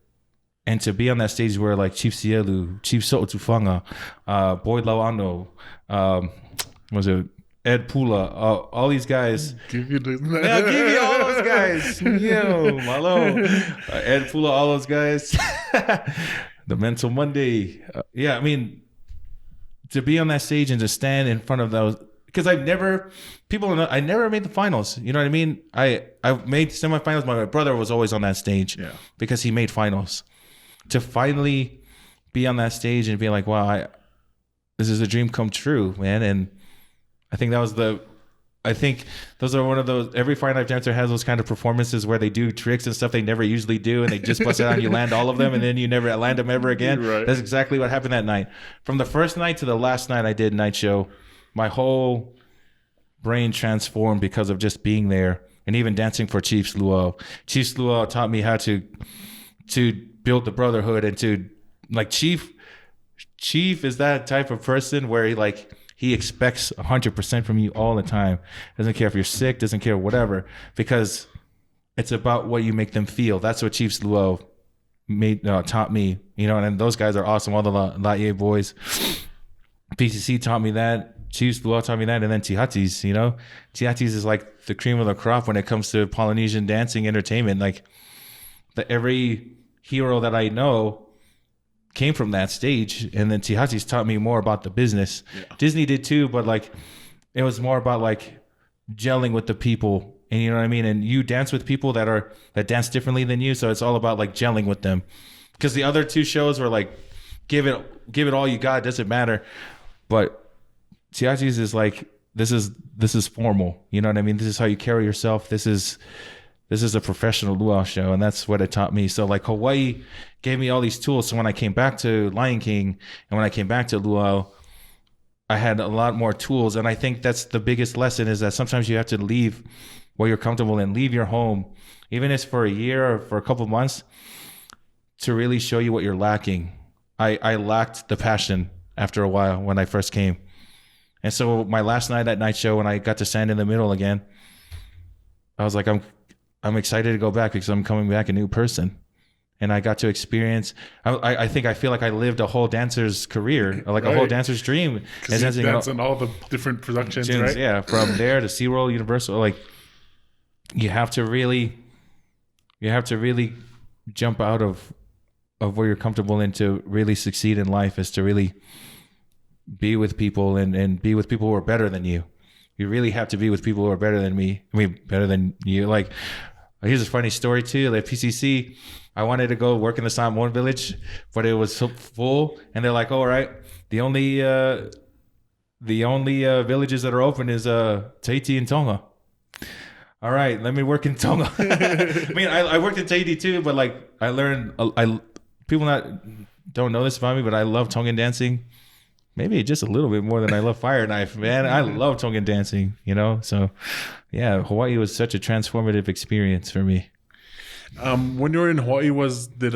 And to be on that stage where like Chief Sielu, Chief So'otufanga, Boyd Lauano, was it Ed Pula, all these guys. Give you the... Yeah, give me all those guys. Yo, malo. Ed Pula, all those guys. The Mental Monday. Yeah, I mean, to be on that stage and to stand in front of those, because I never made the finals. You know what I mean? I made semifinals. My brother was always on that stage because he made finals. To finally be on that stage and be like, wow, this is a dream come true, man. And I think those are one of those, every Fireknife dancer has those kind of performances where they do tricks and stuff they never usually do, and they just bust it out and you land all of them, and then you never land them ever again. Right. That's exactly what happened that night. From the first night to the last night I did night show, my whole brain transformed because of just being there and even dancing for Chief Luau. Chief Luau taught me how to build the brotherhood, and to like Chief is that type of person where he expects 100% from you all the time. Doesn't care if you're sick, doesn't care whatever, because it's about what you make them feel. That's what Chiefs Luau taught me, you know, and those guys are awesome. All the Laie boys. PCC taught me that. Chiefs Luau taught me that. And then Tihatis, you know. Tihatis is like the cream of the crop when it comes to Polynesian dancing entertainment. Like every hero that I know came from that stage, and then Tihatis taught me more about the business. Disney did too, but like it was more about like gelling with the people, and you know what I mean, and you dance with people that dance differently than you, so it's all about like gelling with them, because the other two shows were like give it all you got, doesn't matter, but Tihatis is like this is formal, you know what I mean, this is how you carry yourself, this is a professional luau show, and that's what it taught me. So like Hawaii gave me all these tools. So when I came back to Lion King and when I came back to luau, I had a lot more tools. And I think that's the biggest lesson, is that sometimes you have to leave where you're comfortable and leave your home, even if it's for a year or for a couple of months, to really show you what you're lacking. I lacked the passion after a while when I first came. And so my last night at night show, when I got to stand in the middle again, I was like, I'm excited to go back because I'm coming back a new person. And I got to experience, I feel like I lived a whole dancer's career, like a whole dancer's dream. Because you dance in all the different productions, right? Yeah, from there to SeaWorld, Universal. Like, you have to really jump out of where you're comfortable in to really succeed in life, is to really be with people and be with people who are better than you. You really have to be with people who are better than me. I mean, better than you. Like, here's a funny story too. Like PCC, I wanted to go work in the Samoan village, but it was so full, and they're like, "Oh, all right, the only villages that are open is Tahiti and Tonga." All right, let me work in Tonga. I mean, I worked in Tahiti too, but like I learned. People don't know this about me, but I love Tongan dancing. Maybe just a little bit more than I love Fireknife, man. I love Tongan dancing, you know? So, yeah, Hawaii was such a transformative experience for me. When you were in Hawaii, did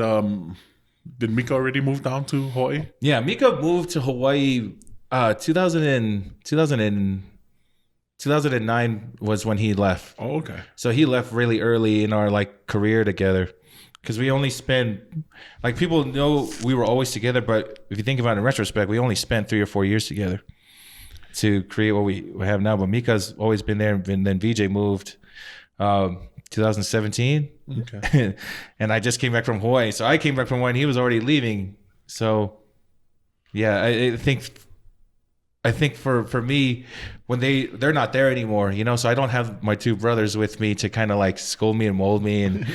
Mika already move down to Hawaii? Yeah, Mika moved to Hawaii 2009 was when he left. Oh, okay. So he left really early in our like career together. Because we only spent, like, people know we were always together, but if you think about it in retrospect, we only spent 3 or 4 years together to create what we have now. But Mika's always been there, and then VJ moved 2017. Okay. And I just came back from Hawaii. So I came back from Hawaii and he was already leaving. So, yeah, I think for me, when they're not there anymore, you know, so I don't have my two brothers with me to kind of like scold me and mold me and...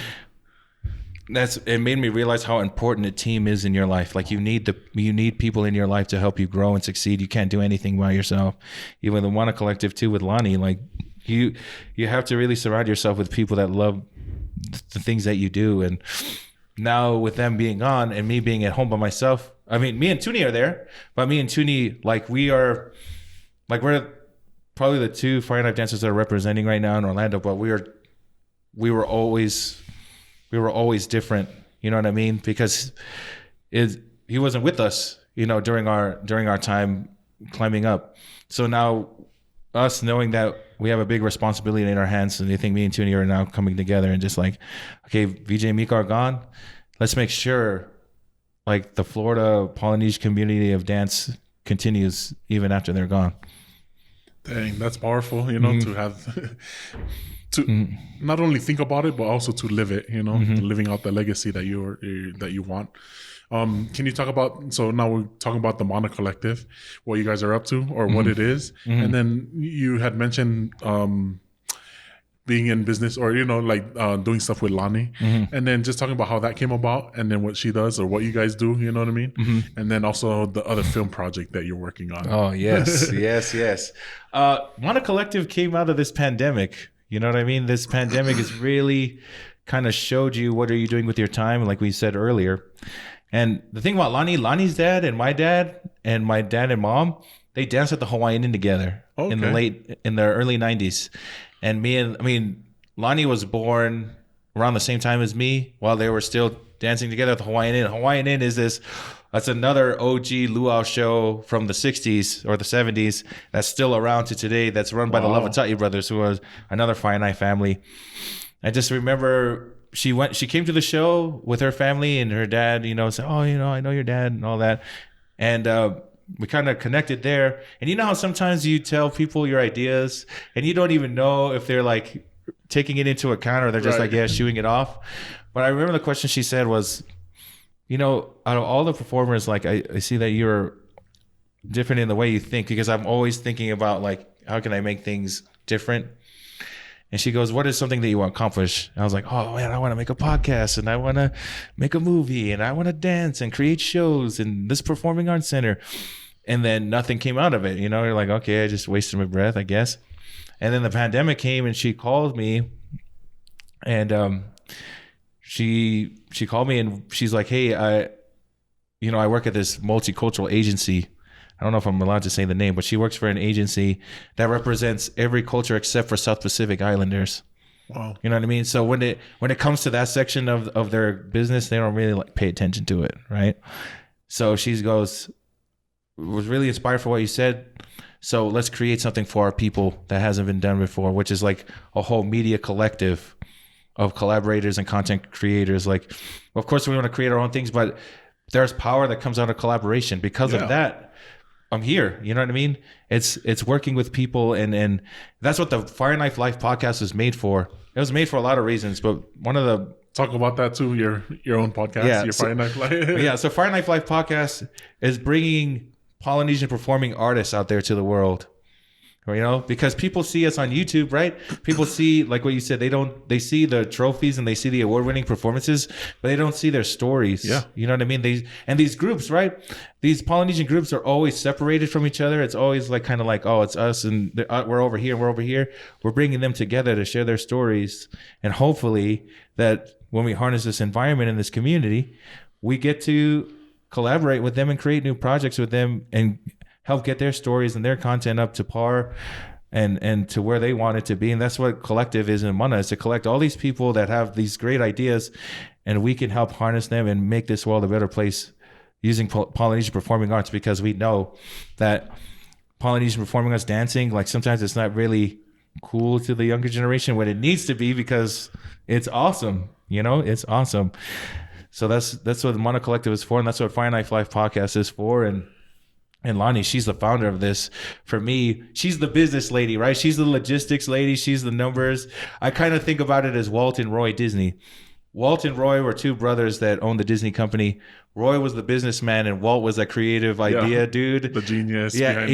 it made me realize how important a team is in your life. Like you need people in your life to help you grow and succeed. You can't do anything by yourself. Even the Wana Collective too with Lonnie, like you have to really surround yourself with people that love the things that you do. And now with them being on and me being at home by myself, I mean, me and Tuni are there, but me and Tuni, like we're probably the two Fireknife dancers that are representing right now in Orlando, but we were always different, you know what I mean? Because he wasn't with us, you know, during our time climbing up. So now us knowing that we have a big responsibility in our hands, and I think me and Tuni are now coming together and just like, okay, VJ and Mika are gone. Let's make sure like the Florida Polynesian community of dance continues even after they're gone. Dang, that's powerful, you know, to have to not only think about it, but also to live it, you know, living out the legacy that you want. Can you talk about, so now we're talking about the Mana Collective, what you guys are up to or what it is. And then you had mentioned being in business or, you know, like doing stuff with Lonnie, and then just talking about how that came about and then what she does or what you guys do, you know what I mean? And then also the other film project that you're working on. Oh, yes, yes. Mana Collective came out of this pandemic. You know what I mean? This pandemic has really kind of showed you what are you doing with your time, like we said earlier. And the thing about Lonnie's dad and my dad and mom, they danced at the Hawaiian Inn together in the early 90s. And Lonnie was born around the same time as me while they were still dancing together at the Hawaiian Inn. Hawaiian Inn is that's another OG luau show from the 60s or the 70s that's still around to today, that's run by the Lavatai brothers, who are another Fireknife family. I just remember she came to the show with her family and her dad, you know, said, oh, you know, I know your dad and all that. And we kind of connected there. And you know how sometimes you tell people your ideas and you don't even know if they're like taking it into account or they're just like, yeah, shooing it off. But I remember the question she said was, you know, out of all the performers, like I see that you're different in the way you think, because I'm always thinking about like, how can I make things different? And she goes, what is something that you want to accomplish? And I was like, oh man, I want to make a podcast and I want to make a movie and I want to dance and create shows in this performing arts center. And then nothing came out of it. You know, you're like, okay, I just wasted my breath, I guess. And then the pandemic came and she called me and she called me and she's like, hey, I work at this multicultural agency. I don't know if I'm allowed to say the name, but she works for an agency that represents every culture except for South Pacific Islanders. Wow. You know what I mean? So when it comes to that section of their business, they don't really like pay attention to it, right? So she was really inspired for what you said. So let's create something for our people that hasn't been done before, which is like a whole media collective of collaborators and content creators. Like, of course, we want to create our own things, but there's power that comes out of collaboration. Because of that, I'm here. You know what I mean? It's working with people, and that's what the Fireknife Life podcast is made for. It was made for a lot of reasons, but one of the talk about that too. Your own podcast, Fireknife Life. Yeah, so Fireknife Life podcast is bringing Polynesian performing artists out there to the world. You know, because people see us on YouTube, right? People see, like what you said, they see the trophies and they see the award-winning performances, but they don't see their stories. Yeah. You know what I mean? These groups, right? These Polynesian groups are always separated from each other. It's always like kind of like, oh, it's us and we're over here and we're over here. We're bringing them together to share their stories. And hopefully that when we harness this environment in this community, we get to collaborate with them and create new projects with them and help get their stories and their content up to par and to where they want it to be. And that's what collective is in Mana, is to collect all these people that have these great ideas, and we can help harness them and make this world a better place using Polynesian performing arts, because we know that Polynesian performing arts dancing, like sometimes it's not really cool to the younger generation when it needs to be, because it's awesome. You know, it's awesome. So that's what the Mana Collective is for, and that's what Fireknife Life podcast is for. And Lonnie, she's the founder of this. For me, she's the business lady, right? She's the logistics lady. She's the numbers. I kind of think about it as Walt and Roy Disney. Walt and Roy were two brothers that owned the Disney company. Roy was the businessman and Walt was a creative idea dude. The genius. Yeah.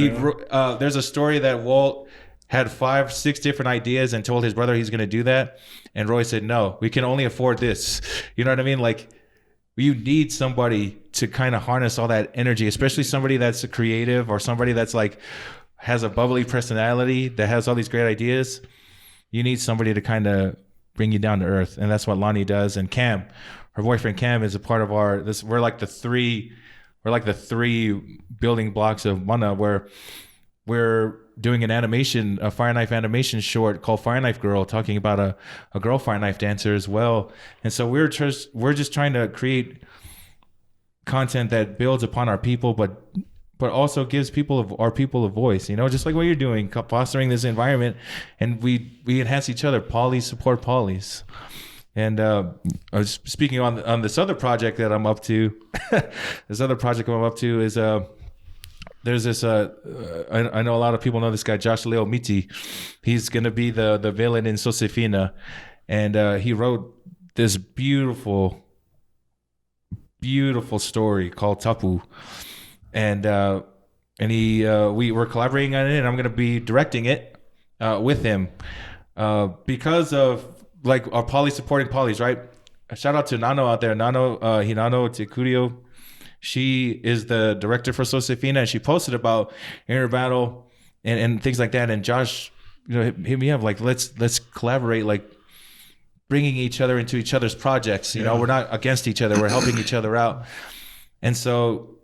There's a story that Walt had 5-6 different ideas and told his brother he's going to do that. And Roy said, no, we can only afford this. You know what I mean? Like, you need somebody to kind of harness all that energy, especially somebody that's a creative or somebody that's like has a bubbly personality that has all these great ideas. You need somebody to kind of bring you down to earth. And that's what Lonnie does. And Cam, her boyfriend Cam, is a part of we're like the three building blocks of Mana, where we're doing a Fire Knife animation short called Fire Knife Girl, talking about a girl fire knife dancer as well. And so we're just trying to create content that builds upon our people, but also gives our people a voice, just like what you're doing, fostering this environment. And we enhance each other. Polys support polys. And I was speaking on this other project that I'm up to. This other project I'm up to is there's this I know a lot of people know this guy, Josh Leo Miti. He's gonna be the villain in Josefina, and he wrote this beautiful story called Tapu, and we were collaborating on it, and I'm gonna be directing it with him because of like our poly supporting polys, right? A shout out to Nano out there, Hinano Tekurio. She is the director for Josefina, and she posted about inner battle and things like that. And Josh, hit me up like, let's collaborate, like bringing each other into each other's projects. We're not against each other; we're helping each other out. And so,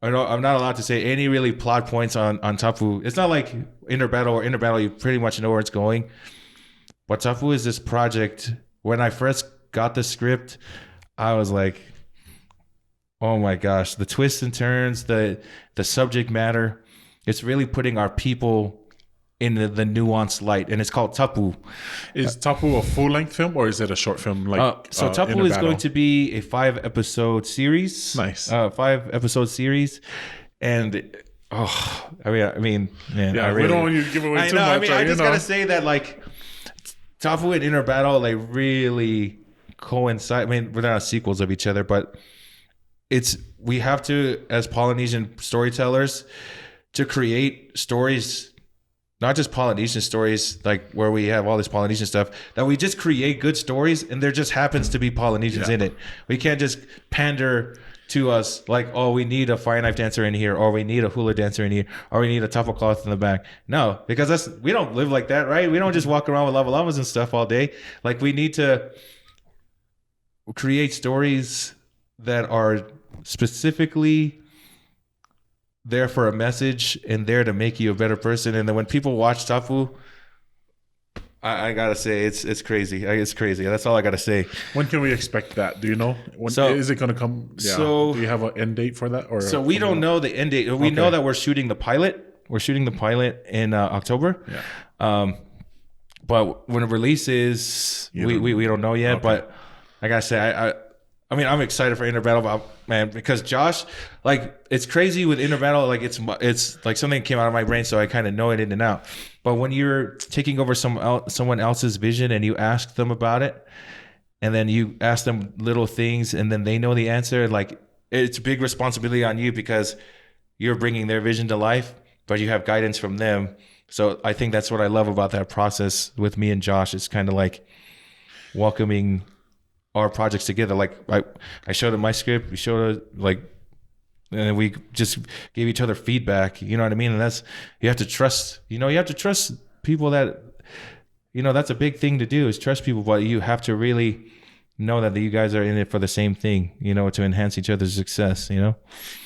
I'm not allowed to say any really plot points on Tapu. It's not like inner battle. You pretty much know where it's going. But Tapu is this project. When I first got the script, I was like, oh my gosh, the twists and turns, the subject matter, it's really putting our people in the nuanced light. And it's called Tapu. Is Tapu a full-length film, or is it a short film? So Tapu is going to be a 5-episode series. Nice. 5-episode series. And, I mean, man. Yeah, we don't want you to give away too much. I mean, I just got to say that, like, Tapu and Inner Battle, they really coincide. I mean, they're not sequels of each other, but we have to, as Polynesian storytellers, to create stories, not just Polynesian stories, like where we have all this Polynesian stuff, that we just create good stories, and there just happens to be Polynesians in it. We can't just pander to us like, oh, we need a fire knife dancer in here, or we need a hula dancer in here, or we need a tapa cloth in the back. No, because we don't live like that, right? We don't just walk around with lava llamas and stuff all day. Like, we need to create stories that are specifically there for a message and there to make you a better person. And then when people watch Tapu, I gotta say it's crazy. It's crazy. That's all I gotta say. When can we expect that? Do you know? Is it gonna come? Yeah. So, do you have an end date for that? Or so we don't know the end date. We know that we're shooting the pilot. We're shooting the pilot in October. Yeah. But when it releases, we don't know yet. Okay. But I gotta say, I mean, I'm excited for Inner Battle, man, because Josh, like, it's crazy with Inner Battle. Like, it's like something came out of my brain, so I kind of know it in and out. But when you're taking over someone else's vision and you ask them about it, and then you ask them little things, and then they know the answer, like, it's a big responsibility on you because you're bringing their vision to life, but you have guidance from them. So I think that's what I love about that process with me and Josh. It's kind of like welcoming our projects together. Like, I showed him my script, we showed her, like, and we just gave each other feedback. You know what I mean? And you have to trust people that, that's a big thing to do, is trust people, but you have to really know that you guys are in it for the same thing, to enhance each other's success, Can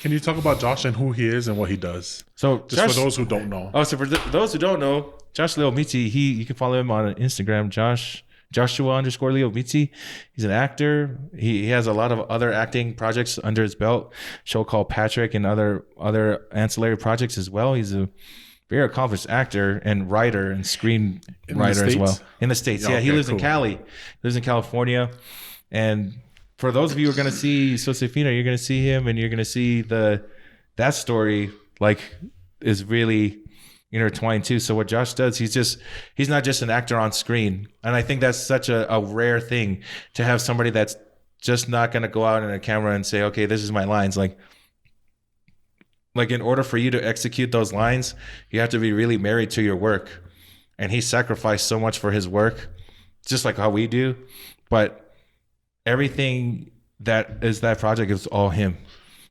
you talk about Josh and who he is and what he does? So just for those who don't know. So for those who don't know, Josh Leo Miti, you can follow him on Instagram, Joshua_Leo Miti. He's an actor. He has a lot of other acting projects under his belt, show called Patrick, and other ancillary projects as well. He's a very accomplished actor and writer and screenwriter as well. In the States. Yeah, he lives in Cali. He lives in California. And for those of you who are going to see Josefina, you're going to see him, and you're going to see that story, like, is really intertwined too. So what Josh does, he's not just an actor on screen. And I think that's such a rare thing, to have somebody that's just not going to go out in a camera and say, okay, this is my lines. Like in order for you to execute those lines, you have to be really married to your work. And he sacrificed so much for his work just like how we do, but everything that is that project is all him.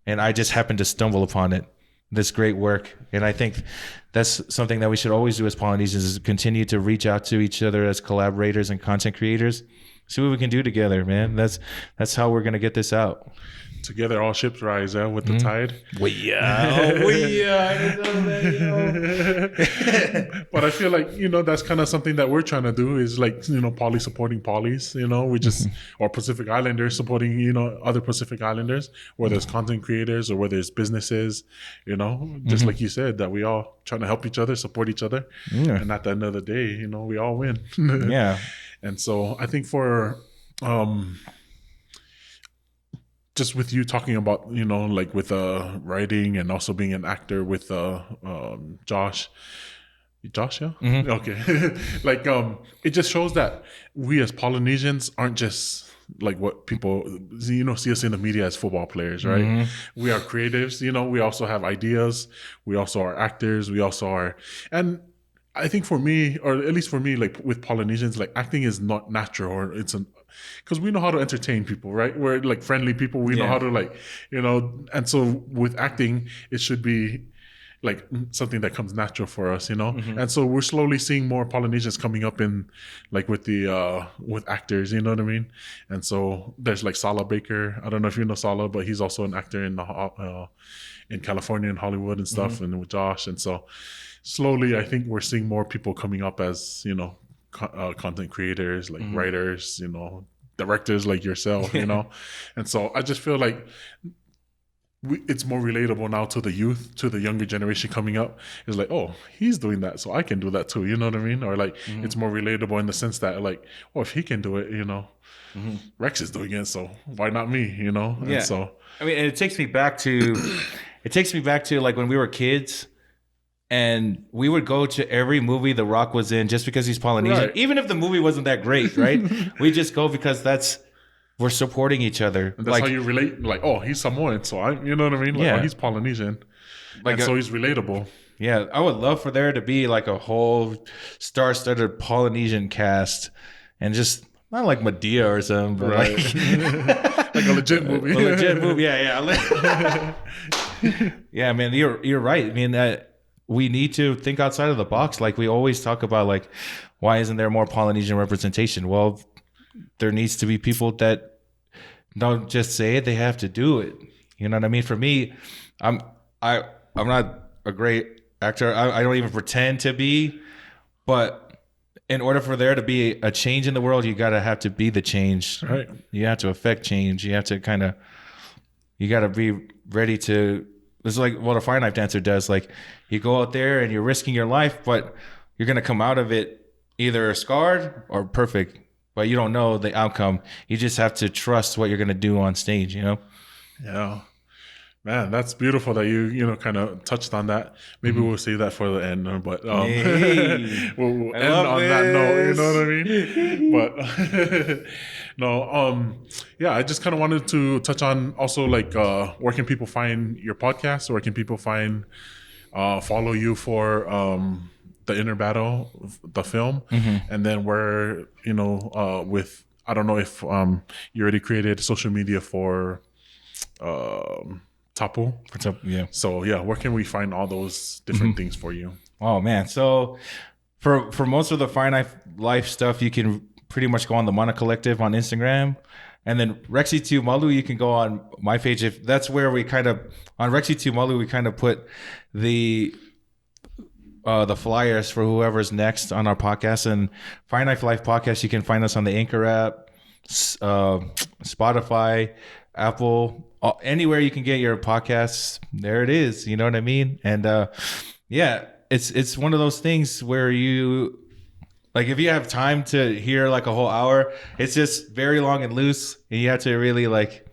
And I just happened to stumble upon it, this great work. And I think that's something that we should always do as Polynesians, is continue to reach out to each other as collaborators and content creators. See what we can do together, man. That's how we're going to get this out. Together, all ships rise, with the tide. But I feel like, that's kind of something that we're trying to do, is like, poly supporting polys, we just, or Pacific Islanders supporting, other Pacific Islanders, whether it's content creators or whether it's businesses, just like you said, that we all trying to help each other, support each other. Yeah. And at the end of the day, we all win. Yeah. And so I think for, just with you talking about, like with writing and also being an actor with Josh, yeah? Mm-hmm. Okay. Like, it just shows that we as Polynesians aren't just like what people, see us in the media as football players, right? Mm-hmm. We are creatives, we also have ideas. We also are actors. We also are, and I think for me, or at least for me, like with Polynesians, like acting is not natural, or it's because we know how to entertain people, right? We're like friendly people. We know how to like, and so with acting, it should be like something that comes natural for us, Mm-hmm. And so we're slowly seeing more Polynesians coming up in like with the, with actors, you know what I mean? And so there's like Sala Baker. I don't know if you know Sala, but he's also an actor in California and Hollywood and stuff, mm-hmm. and with Josh. And so slowly, I think we're seeing more people coming up as, content creators, like mm-hmm. writers, directors like yourself, And so I just feel like it's more relatable now to the youth, to the younger generation coming up. It's like, oh, he's doing that, so I can do that too. You know what I mean? Or like, mm-hmm. it's more relatable in the sense that like, oh, if he can do it, mm-hmm. Rex is doing it, so why not me? Yeah. And so I mean, and it takes me back to like when we were kids. And we would go to every movie The Rock was in just because he's Polynesian. Right. Even if the movie wasn't that great, right? We just go because we're supporting each other. And that's how you relate. Like, oh, he's Samoan, so you know what I mean? Like, oh, he's Polynesian. Like, and so he's relatable. Yeah, I would love for there to be like a whole star-studded Polynesian cast. And just, not like Medea or something, but right. Like a legit movie. A legit movie, yeah. Yeah, man, you're right. I mean, we need to think outside of the box. Like we always talk about, like, why isn't there more Polynesian representation? Well, there needs to be people that don't just say it, they have to do it. You know what I mean? For me, I'm not a great actor. I don't even pretend to be, but in order for there to be a change in the world, you gotta have to be the change. Right. You have to affect change. You have to you gotta be ready to. It's like what a Fireknife dancer does. Like you go out there and you're risking your life, but you're going to come out of it either scarred or perfect, but you don't know the outcome. You just have to trust what you're going to do on stage, Yeah. Man, that's beautiful that you kind of touched on that. Maybe we'll save that for the end, but we'll end on that note. You know what I mean? But no, yeah, I just kind of wanted to touch on also like where can people find your podcast? Where can people follow you for the Inner Battle, the film, mm-hmm. and then where with I don't know if you already created social media for. Tapu. Yeah. So yeah, where can we find all those different mm-hmm. things for you? Oh man. So for most of the Fireknife Life stuff, you can pretty much go on the Mana Collective on Instagram. And then Rexy Tiumalu, you can go on my page. If that's where we on Rexy Tiumalu, we kind of put the flyers for whoever's next on our podcast. And Fireknife Life podcast, you can find us on the Anchor app, Spotify, Apple, anywhere you can get your podcasts. There it is. You know what I mean? And yeah, it's one of those things where you like if you have time to hear like a whole hour, it's just very long and loose, and you have to really like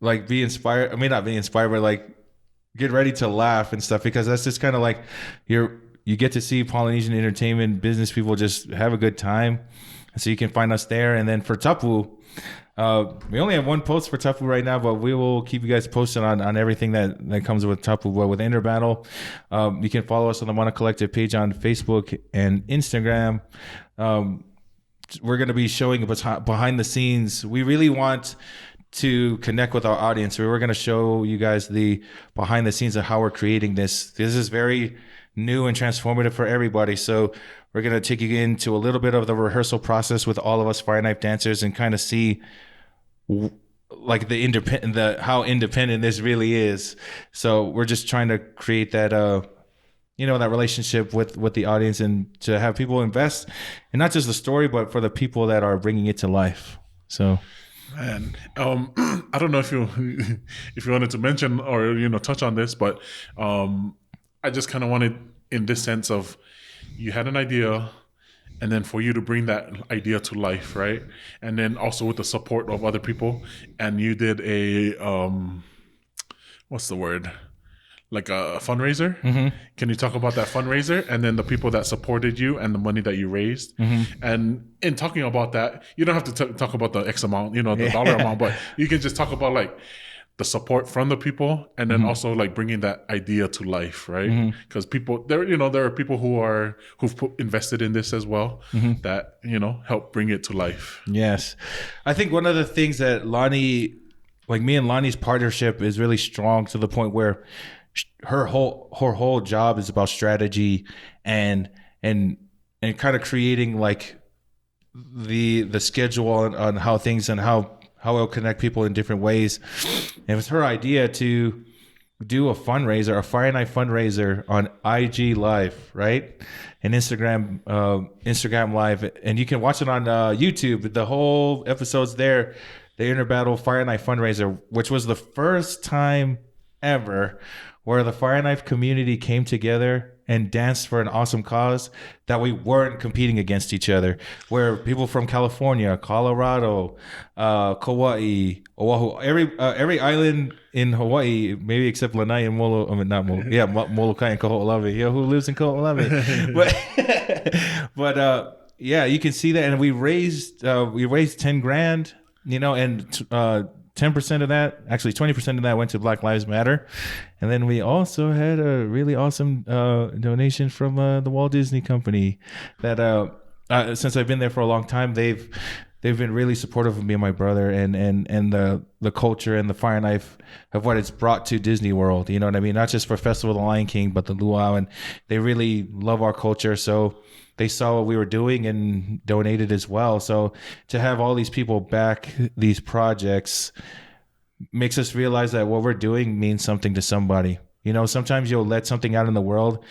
be inspired. I mean, not be inspired, but like get ready to laugh and stuff, because that's just kind of like you get to see Polynesian entertainment business people just have a good time. So you can find us there. And then for Tapu, we only have one post for Tapu right now, but we will keep you guys posted on everything that comes with Tapu. But with Inner Battle, you can follow us on the Mana Collective page on Facebook and Instagram. we're going to be showing behind the scenes. We really want to connect with our audience. We're going to show you guys the behind the scenes of how we're creating this. This is very new and transformative for everybody. So we're going to take you into a little bit of the rehearsal process with all of us Fireknife dancers and kind of see like how independent this really is. So we're just trying to create that, that relationship with the audience, and to have people invest in not just the story, but for the people that are bringing it to life. So, man, I don't know if you wanted to mention or touch on this, but I just kind of wanted, in this sense of, you had an idea, and then for you to bring that idea to life, right? And then also with the support of other people, and you did a what's the word? Like a fundraiser. Mm-hmm. Can you talk about that fundraiser, and then the people that supported you and the money that you raised? Mm-hmm. And in talking about that, you don't have to talk about the X amount, the dollar amount, but you can just talk about like the support from the people, and then also like bringing that idea to life, right? Because people there are people who've invested in this as well, that help bring it to life. Yes, I think one of the things that Lonnie, like me and Lonnie's partnership, is really strong to the point where her whole job is about strategy and kind of creating like the schedule on how things and how it'll connect people in different ways. And it was her idea to do a fundraiser, a Fireknife fundraiser on IG Live, right? And Instagram Live. And you can watch it on YouTube. The whole episode's there. The Interbattle Fireknife fundraiser, which was the first time ever where the Fireknife community came together and danced for an awesome cause, that we weren't competing against each other, where people from California, Colorado, Kauai, Oahu, every island in Hawaii, maybe except Lanai and Molokai and Kaho'olawe. Yeah, who lives in Kaho'olawe? but you can see that, and we raised $10,000, and 10% of that, actually 20% of that, went to Black Lives Matter. And then we also had a really awesome donation from the Walt Disney Company that since I've been there for a long time, they've been really supportive of me and my brother and the culture and the Fireknife of what it's brought to Disney World. You know what I mean? Not just for Festival of the Lion King, but the Luau, and they really love our culture. So they saw what we were doing and donated as well. So to have all these people back these projects makes us realize that what we're doing means something to somebody. Sometimes you'll let something out in the world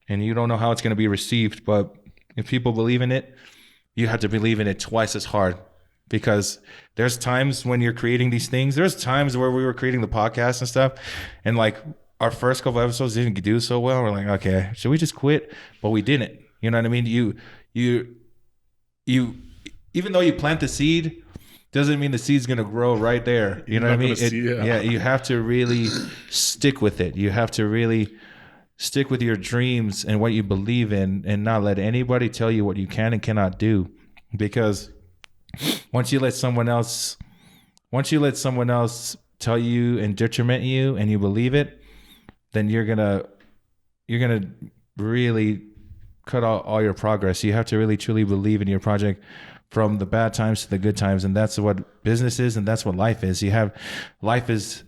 and you don't know how it's going to be received. But if people believe in it, you have to believe in it twice as hard, because there's times when you're creating these things. There's times where we were creating the podcast and stuff, and like our first couple episodes didn't do so well. We're like, okay, should we just quit? But we didn't. You know what I mean? You even though you plant the seed, doesn't mean the seed's gonna grow right there. You know what I mean? You have to really stick with it. You have to really stick with your dreams and what you believe in, and not let anybody tell you what you can and cannot do. Because once you let someone else tell you and detriment you, and you believe it, then you're gonna really cut out all your progress. You have to really truly believe in your project, from the bad times to the good times. And that's what business is, and that's what life is. Life is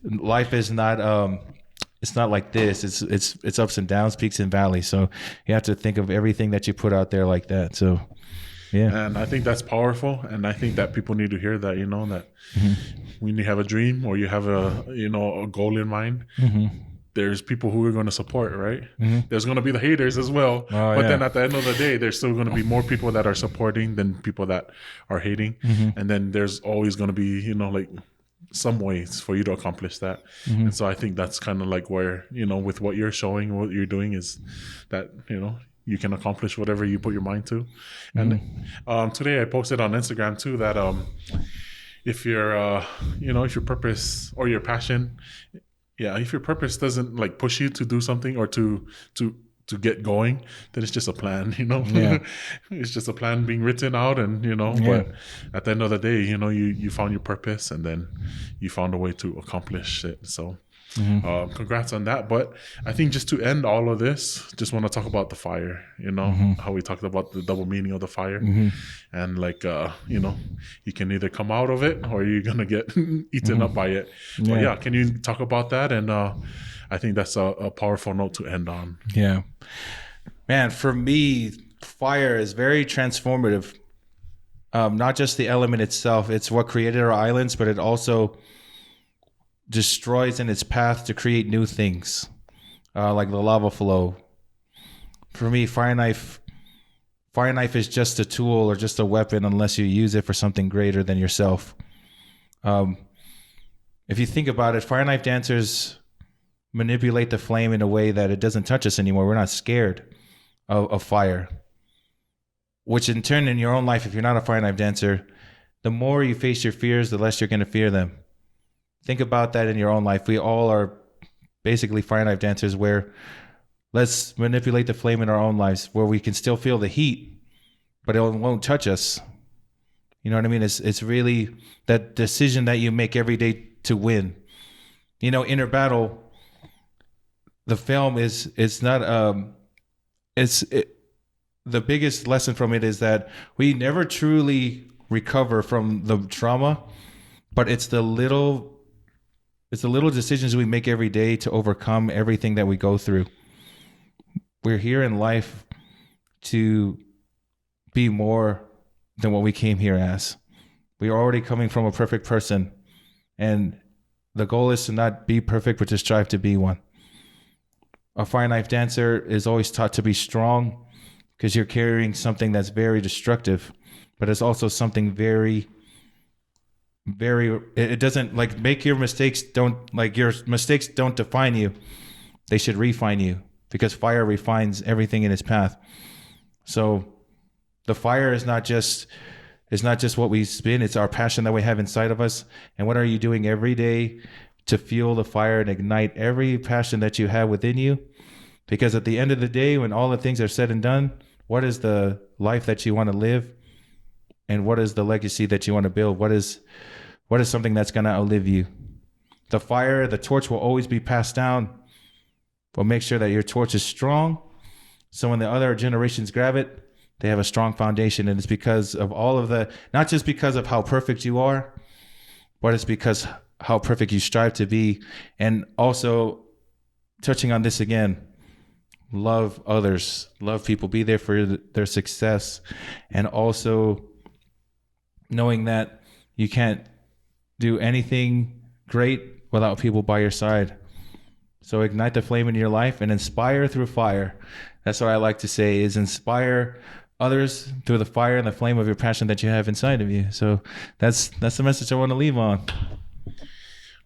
not it's not like this. It's ups and downs, peaks and valleys. So you have to think of everything that you put out there like that. So yeah. And I think that's powerful, and I think that people need to hear that, that when you have a dream or you have a goal in mind, there's people who are going to support, right? There's going to be the haters as well. Then at the end of the day, there's still going to be more people that are supporting than people that are hating. And then there's always going to be, like some ways for you to accomplish that. And so I think that's kind of like where, with what you're showing, what you're doing, is that, you can accomplish whatever you put your mind to. And today I posted on Instagram too that if your if your purpose or your passion, if your purpose doesn't like push you to do something or to get going, then it's just a plan, It's just a plan being written out, and but at the end of the day, you found your purpose, and then you found a way to accomplish it. So Congrats on that. But I think just to end all of this, just want to talk about the fire, how we talked about the double meaning of the fire. And like, you can either come out of it or you're going to get eaten up by it. But yeah, can you talk about that? And I think that's a powerful note to end on. Yeah. Man, for me, fire is very transformative. Not just the element itself, it's what created our islands, but it also destroys in its path to create new things, like the lava flow. For me, Fireknife is just a tool or just a weapon unless you use it for something greater than yourself. If you think about it, Fireknife dancers manipulate the flame in a way that it doesn't touch us anymore. We're not scared of fire, which in turn in your own life, if you're not a Fireknife dancer, the more you face your fears, the less you're going to fear them. Think about that in your own life. We all are basically Fireknife dancers where let's manipulate the flame in our own lives where we can still feel the heat, but it won't touch us. You know what I mean? It's really that decision that you make every day to win. Inner battle, the film the biggest lesson from it is that we never truly recover from the trauma, but it's the little decisions we make every day to overcome everything that we go through. We're here in life to be more than what we came here as. We are already coming from a perfect person, and the goal is to not be perfect, but to strive to be one. A Fireknife dancer is always taught to be strong because you're carrying something that's very destructive, but it's also something very, it doesn't your mistakes don't define you. They should refine you because fire refines everything in its path. So the fire is not just what we spin, it's our passion that we have inside of us. And what are you doing every day to fuel the fire and ignite every passion that you have within you? Because at the end of the day, when all the things are said and done, what is the life that you want to live? And what is the legacy that you want to build? What is something that's going to outlive you? The fire, the torch will always be passed down, but make sure that your torch is strong. So when the other generations grab it, they have a strong foundation. And it's because of not just because of how perfect you are, but it's because how perfect you strive to be. And also touching on this again, love others, love people, be there for their success. And also knowing that you can't do anything great without people by your side. So ignite the flame in your life and inspire through fire. That's what I like to say, is inspire others through the fire and the flame of your passion that you have inside of you. So that's the message I want to leave on.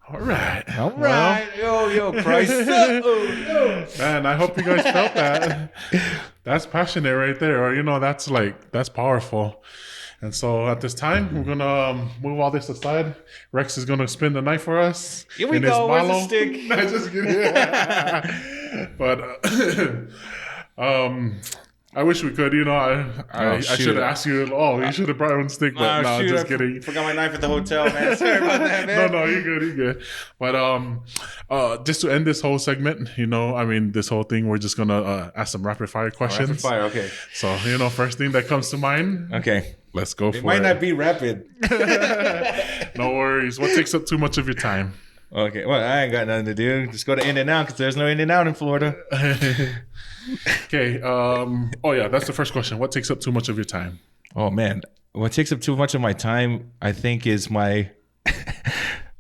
All right. Well, yo, Christ. Man, I hope you guys felt that. That's passionate right there. Or, that's powerful. And so at this time, we're going to move all this aside. Rex is going to spin the knife for us. Here we go. Where's the stick? No, just kidding. But I wish we could. I should have asked you. Oh, you should have brought your own stick. But no, just kidding. Forgot my knife at the hotel, man. Sorry about that, man. No, you're good. But just to end this whole segment, this whole thing, we're just gonna ask some rapid fire questions. Rapid fire, okay. So first thing that comes to mind. Okay. Let's go for it. It might not be rapid. No worries. What takes up too much of your time? Okay. Well, I ain't got nothing to do. Just go to In-N-Out because there's no In-N-Out in Florida. Okay. That's the first question. What takes up too much of your time? Oh man, what takes up too much of my time, I think is my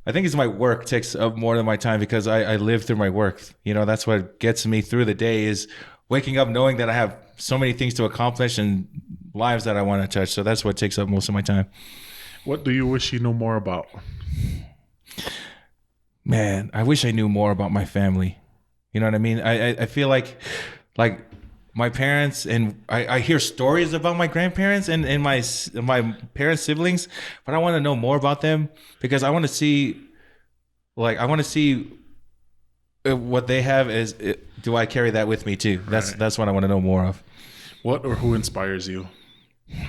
work takes up more than my time because I live through my work. That's what gets me through the day, is waking up knowing that I have so many things to accomplish and lives that I want to touch. So that's what takes up most of my time. What do you wish you knew more about? Man, I wish I knew more about my family. You know what I mean? I feel like my parents, and I hear stories about my grandparents and my parents' siblings, but I want to know more about them because I want to see what they have. Do I carry that with me too? That's what I want to know more of. What or who inspires you?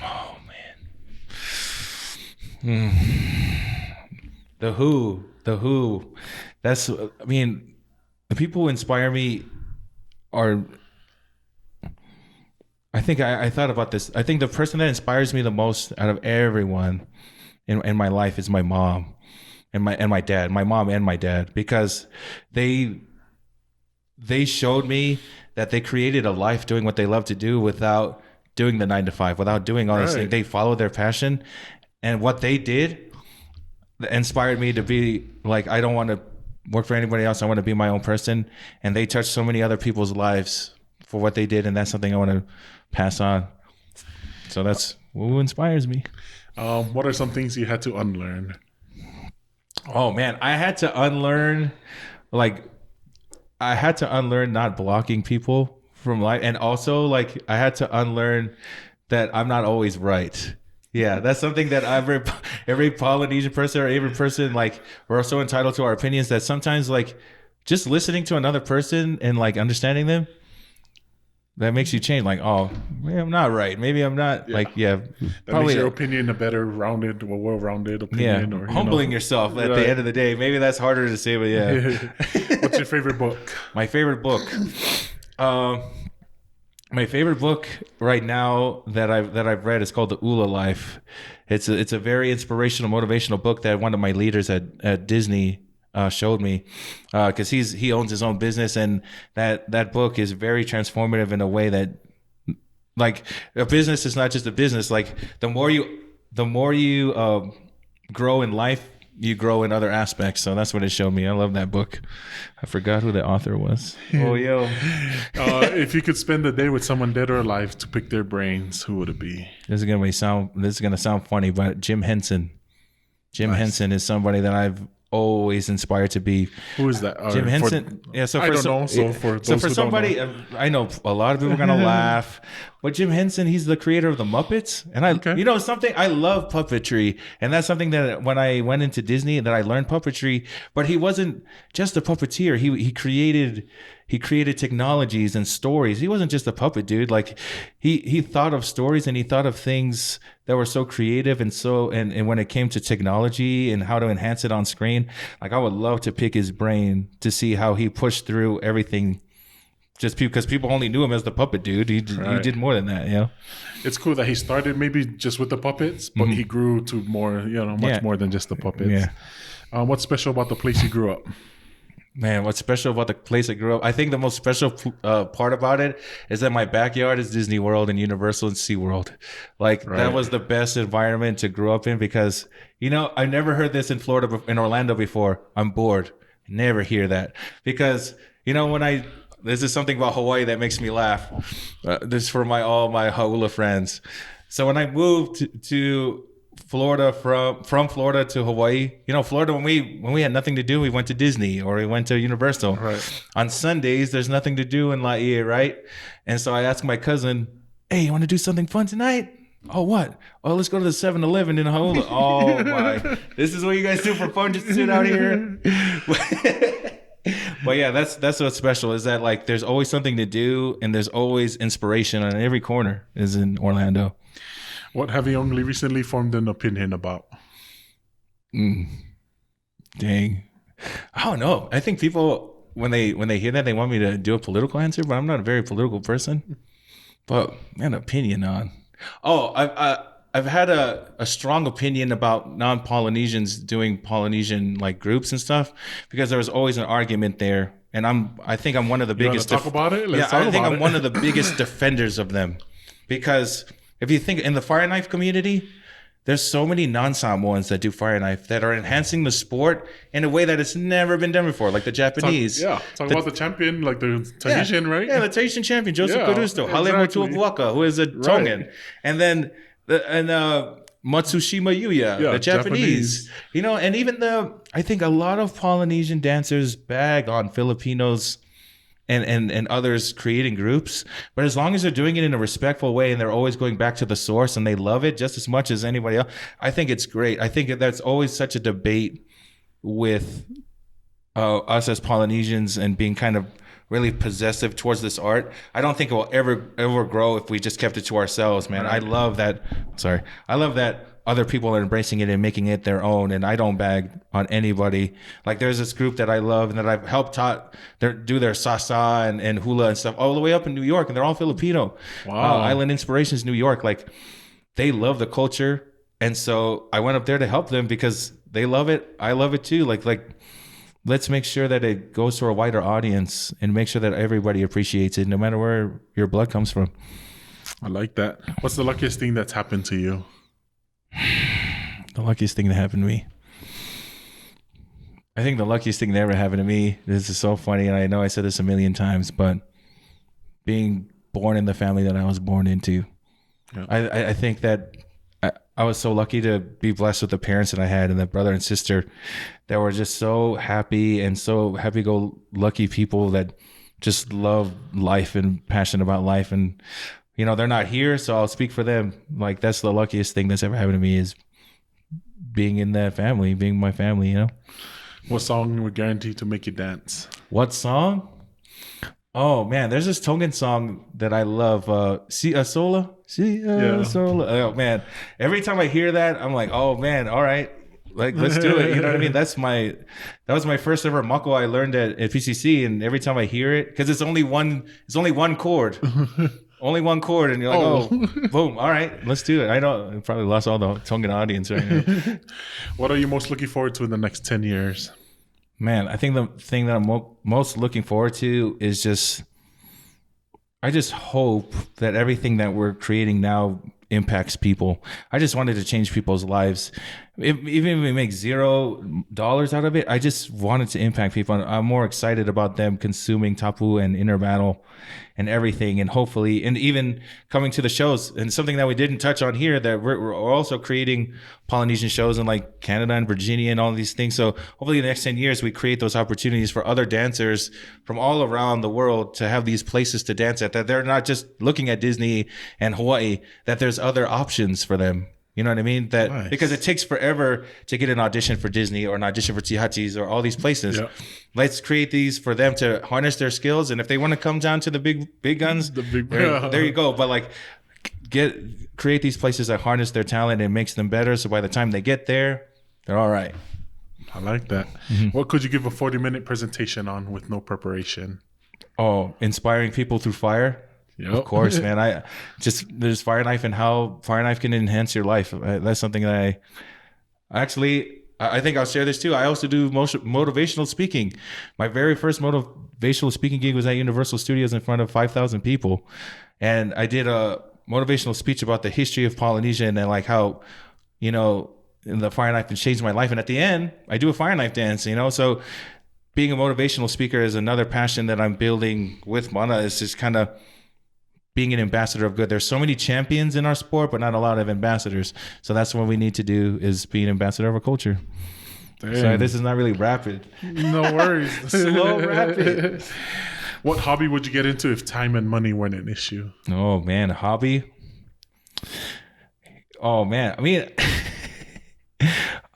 Oh man, The Who. The Who. I mean, the people who inspire me are, I think I thought about this. I think the person that inspires me the most out of everyone in my life is my mom and my dad, my mom and my dad, because they showed me that they created a life doing what they love to do without doing the 9 to 5, without doing all this thing. They followed their passion, and what they did inspired me to be like, I don't want to work for anybody else. I want to be my own person. And they touched so many other people's lives for what they did, and that's something I want to pass on. So that's what inspires me. What are some things you had to unlearn? Oh man, I had to unlearn not blocking people from life, and also like I had to unlearn that I'm not always right. Yeah, that's something that every Polynesian person or every person, like, we're so entitled to our opinions that sometimes like just listening to another person and like understanding them, that makes you change. Like, oh, maybe I'm not right. Maybe I'm not like, that probably makes your opinion a better rounded or well-rounded opinion. Or humbling yourself at the end of the day. Maybe that's harder to say, but yeah. What's your favorite book? My favorite book. My favorite book right now that I've read is called The Ula Life. It's a very inspirational, motivational book that one of my leaders at Disney showed me, because he owns his own business, and that book is very transformative in a way that, like, a business is not just a business. Like, the more you grow in life, you grow in other aspects. So that's what it showed me. I love that book. I forgot who the author was. Oh, yo. If you could spend a day with someone dead or alive to pick their brains, who would it be? This is gonna sound funny, but Jim Henson. Jim Henson is somebody that I've always inspired to be. Who is that? Jim Henson. For somebody, I know a lot of people are gonna laugh, but Jim Henson, he's the creator of the Muppets, and I love puppetry, and that's something that when I went into Disney that I learned puppetry. But he wasn't just a puppeteer. He created technologies and stories. He wasn't just a puppet dude. Like, he thought of stories, and he thought of things that were so creative, and when it came to technology and how to enhance it on screen, like, I would love to pick his brain to see how he pushed through everything, just because people only knew him as the puppet dude. He did more than that, you know? It's cool that he started maybe just with the puppets, but he grew to more, much more than just the puppets. Yeah. What's special about the place you grew up? Man, what's special about the place I grew up? I think the most special part about it is that my backyard is Disney World and Universal and SeaWorld. Like, that was the best environment to grow up in, because, I never heard this in in Orlando before. I'm bored. Never hear that. Because, this is something about Hawaii that makes me laugh. This is for all my Hau'ula friends. So when I moved to Florida, from Florida to Hawaii, Florida, when we had nothing to do, we went to Disney or we went to Universal. Right. On Sundays, there's nothing to do in Laie, right? And so I asked my cousin, "Hey, you want to do something fun tonight?" "Oh, what?" "Oh, let's go to the 7-Eleven in Hau'ula." Oh my, this is what you guys do for fun, just sit out here. But yeah, that's what's special, is that, like, there's always something to do, and there's always inspiration on every corner is in Orlando. What have you only recently formed an opinion about? Dang. I don't know. I think people, when they hear that, they want me to do a political answer, but I'm not a very political person. But an opinion on. Oh, I've had a strong opinion about non-Polynesians doing Polynesian, like, groups and stuff, because there was always an argument there, and I think I'm one of the biggest. Talk about it. I think I'm one of the biggest defenders of them, because if you think in the Fireknife community, there's so many non-Samoans that do Fireknife that are enhancing the sport in a way that it's never been done before, like the Japanese. Talk about the champion, like the Tahitian, right? Yeah, the Tahitian champion, Joseph Carusto, Hale Motuapuaka, who is a Tongan. Right. And then Matsushima Yuya, the Japanese. And even I think a lot of Polynesian dancers bag on Filipinos and others creating groups, but as long as they're doing it in a respectful way and they're always going back to the source and they love it just as much as anybody else, I think it's great. I think that's always such a debate with us as Polynesians and being kind of really possessive towards this art. I don't think it will ever grow if we just kept it to ourselves, man. Right. I love that other people are embracing it and making it their own. And I don't bag on anybody. Like there's this group that I love and that I've helped do their sasa and hula and stuff all the way up in New York, and they're all Filipino. Wow. Island Inspirations, New York. Like they love the culture. And so I went up there to help them because they love it. I love it too. Like let's make sure that it goes to a wider audience and make sure that everybody appreciates it, no matter where your blood comes from. I like that. What's the luckiest thing that's happened to you? The luckiest thing that happened to me. I think the luckiest thing that ever happened to me, this is so funny, and I know I said this a million times, but being born in the family that I was born into. Yeah. I think that I was so lucky to be blessed with the parents that I had and the brother and sister that were just so happy and so happy-go-lucky people that just love life and passionate about life. And, you know, they're not here, so I'll speak for them. Like, that's the luckiest thing that's ever happened to me is being in that family, being my family, you know? What song would guarantee to make you dance? What song? Oh, man, there's this Tongan song that I love. Si a Sola? Si a Sola. Oh, man. Every time I hear that, I'm like, oh, man, all right. Like, let's do it. You know what I mean? That was my first ever mako I learned at PCC. And every time I hear it, because it's only one chord. Only one chord, and you're like, oh, boom, all right, let's do it. I probably lost all the Tongan audience right now. What are you most looking forward to in the next 10 years? Man, I think the thing that I'm most looking forward to is I just hope that everything that we're creating now impacts people. I just wanted to change people's lives. Even if we make $0 out of it, I just wanted to impact people. I'm more excited about them consuming tapu and inner battle and everything, and hopefully, and even coming to the shows. And something that we didn't touch on here, that we're also creating Polynesian shows in like Canada and Virginia and all these things. So hopefully in the next 10 years, we create those opportunities for other dancers from all around the world to have these places to dance at, that they're not just looking at Disney and Hawaii, that there's other options for them. You know what I mean? That nice. Because it takes forever to get an audition for Disney or an audition for Tihatis or all these places. Yep. Let's create these for them to harness their skills. And if they want to come down to the big guns, there you go. But like create these places that harness their talent and makes them better. So by the time they get there, they're all right. I like that. Mm-hmm. What could you give a 40-minute presentation on with no preparation? Oh, inspiring people through fire. Yep. Of course, man. There's Fireknife and how Fireknife can enhance your life. That's something that I think I'll share this too. I also do motivational speaking. My very first motivational speaking gig was at Universal Studios in front of 5,000 people. And I did a motivational speech about the history of Polynesia and then like how, you know, the Fireknife changed my life. And at the end, I do a Fireknife dance, you know? So being a motivational speaker is another passion that I'm building with Mana. Is just kind of being an ambassador of good. There's so many champions in our sport, but not a lot of ambassadors. So that's what we need to do, is be an ambassador of our culture. Dang. Sorry, this is not really rapid. No worries. Slow rapid. What hobby would you get into if time and money weren't an issue? Oh man, a hobby. Oh man, I mean,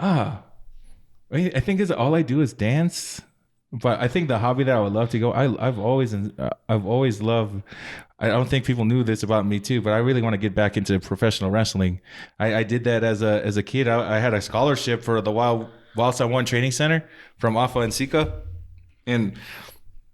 I think it's all I do is dance. But I think the hobby that I would love to go, I've always loved. I don't think people knew this about me too, but I really want to get back into professional wrestling. I did that as a kid. I had a scholarship for the Wild San Juan Training Center from AFA and Sika, and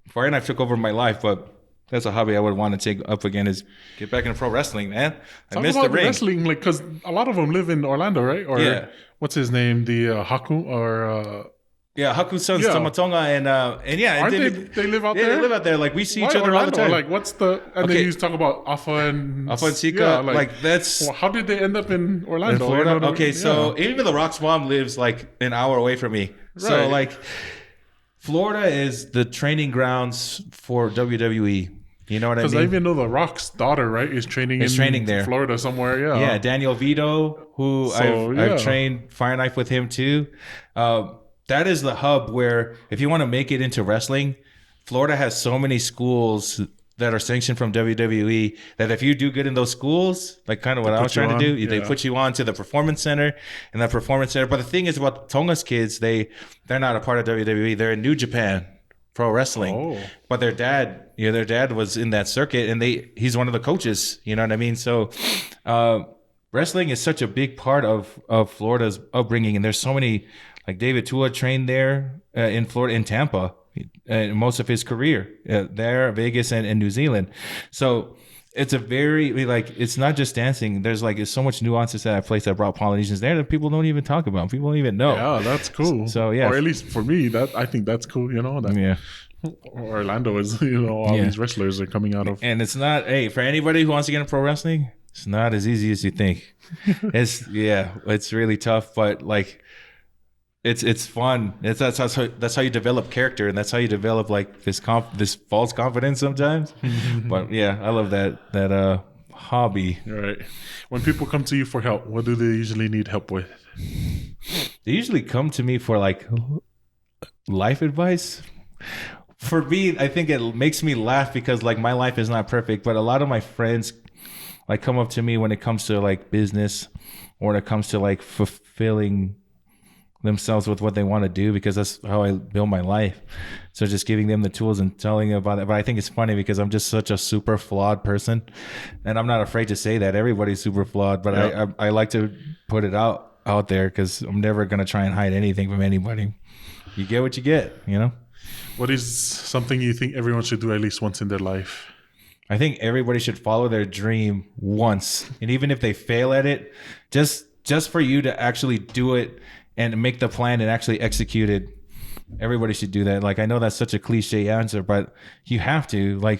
Fireknife took over my life. But that's a hobby I would want to take up again, is get back into pro wrestling, man. I miss the ring. Wrestling, like, because a lot of them live in Orlando, right? Or yeah. What's his name? The Haku or. Yeah, Haku's sons, Tamatonga, and yeah. Aren't they live out there? Yeah, they live out there. Like, we see each other all the time. Like, what's the... And then you talk about Afa and Sika. Yeah, like that's... Well, how did they end up in Orlando? In Florida? You know, okay, so even The Rock's mom lives, like, an hour away from me. Right. So, like, Florida is the training grounds for WWE. You know what I mean? Because I even know The Rock's daughter, right, is training there. Florida somewhere, yeah. Yeah, Daniel Vito, who I've trained Fireknife with him, too. That is the hub where, if you want to make it into wrestling, Florida has so many schools that are sanctioned from WWE that if you do good in those schools, like kind of what I was trying to do, they put you on to the performance center, and that performance center. But the thing is about Tonga's kids, they're not a part of WWE. They're in New Japan Pro Wrestling. Oh. But their dad was in that circuit, and he's one of the coaches. You know what I mean? So wrestling is such a big part of Florida's upbringing, and there's so many, like David Tua trained there in Florida, in Tampa, most of his career there, Vegas and New Zealand. So it's a very, like, it's not just dancing. There's so much nuances to that place that brought Polynesians there that people don't even talk about. People don't even know. Yeah, that's cool. So yeah, or at least for me, I think that's cool. That yeah. Orlando is, all these wrestlers are coming out of. And it's not, for anybody who wants to get into pro wrestling, it's not as easy as you think. It's really tough, but it's fun. That's how you develop character, and that's how you develop this false confidence sometimes. But yeah, I love that hobby. Right. When people come to you for help, what do they usually need help with? They usually come to me for life advice. For me, I think it makes me laugh because my life is not perfect, but a lot of my friends come up to me when it comes to business, or when it comes to fulfilling themselves with what they want to do, because that's how I build my life. So just giving them the tools and telling them about it. But I think it's funny because I'm just such a super flawed person, and I'm not afraid to say that everybody's super flawed, but I like to put it out there because I'm never going to try and hide anything from anybody. You get what you get, What is something you think everyone should do at least once in their life? I think everybody should follow their dream once. And even if they fail at it, just for you to actually do it and make the plan and actually execute it, everybody should do that. I know that's such a cliche answer, but you have to.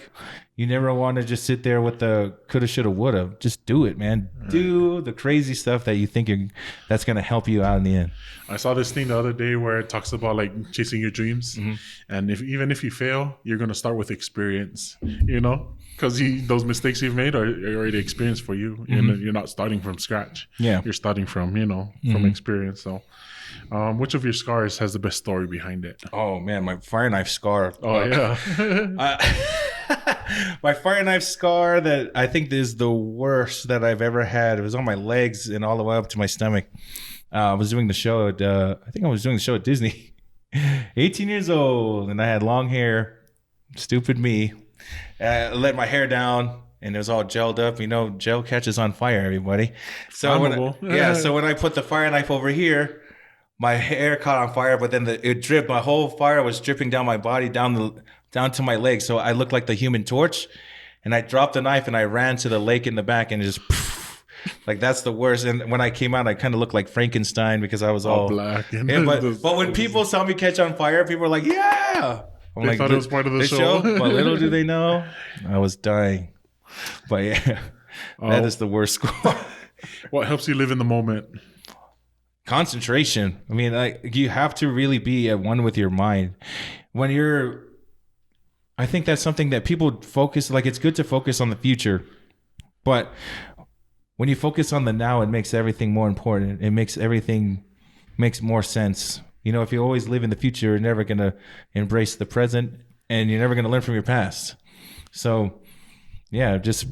You never want to just sit there with the coulda, shoulda, woulda. Just do it, man. Do the crazy stuff that you think that's going to help you out in the end. I saw this thing the other day where it talks about chasing your dreams. Mm-hmm. And even if you fail, you're going to start with experience, because those mistakes you've made are already experience for you. Mm-hmm. You're not starting from scratch. Yeah. You're starting from, from experience. So which of your scars has the best story behind it? Oh, man, my Fireknife scar. Oh, yeah. My Fireknife scar that I think is the worst that I've ever had. It was on my legs and all the way up to my stomach. I was doing the show at Disney. 18 years old, and I had long hair. Stupid me. I let my hair down, and it was all gelled up. Gel catches on fire, everybody. So when I put the Fireknife over here, my hair caught on fire, but then it dripped. My whole fire was dripping down my body, down to my legs. So I looked like the Human Torch, and I dropped the knife and I ran to the lake in the back, and it just that's the worst. And when I came out, I kind of looked like Frankenstein because I was all black. But when people saw me catch on fire, people were like, "Yeah!" They thought it was part of the show. But little do they know, I was dying. But yeah, that is the worst score. What helps you live in the moment? Concentration. I mean, you have to really be at one with your mind. I think that's something that people focus, it's good to focus on the future, but when you focus on the now, it makes everything more important. It makes more sense. If you always live in the future, you're never going to embrace the present, and you're never going to learn from your past. So yeah, just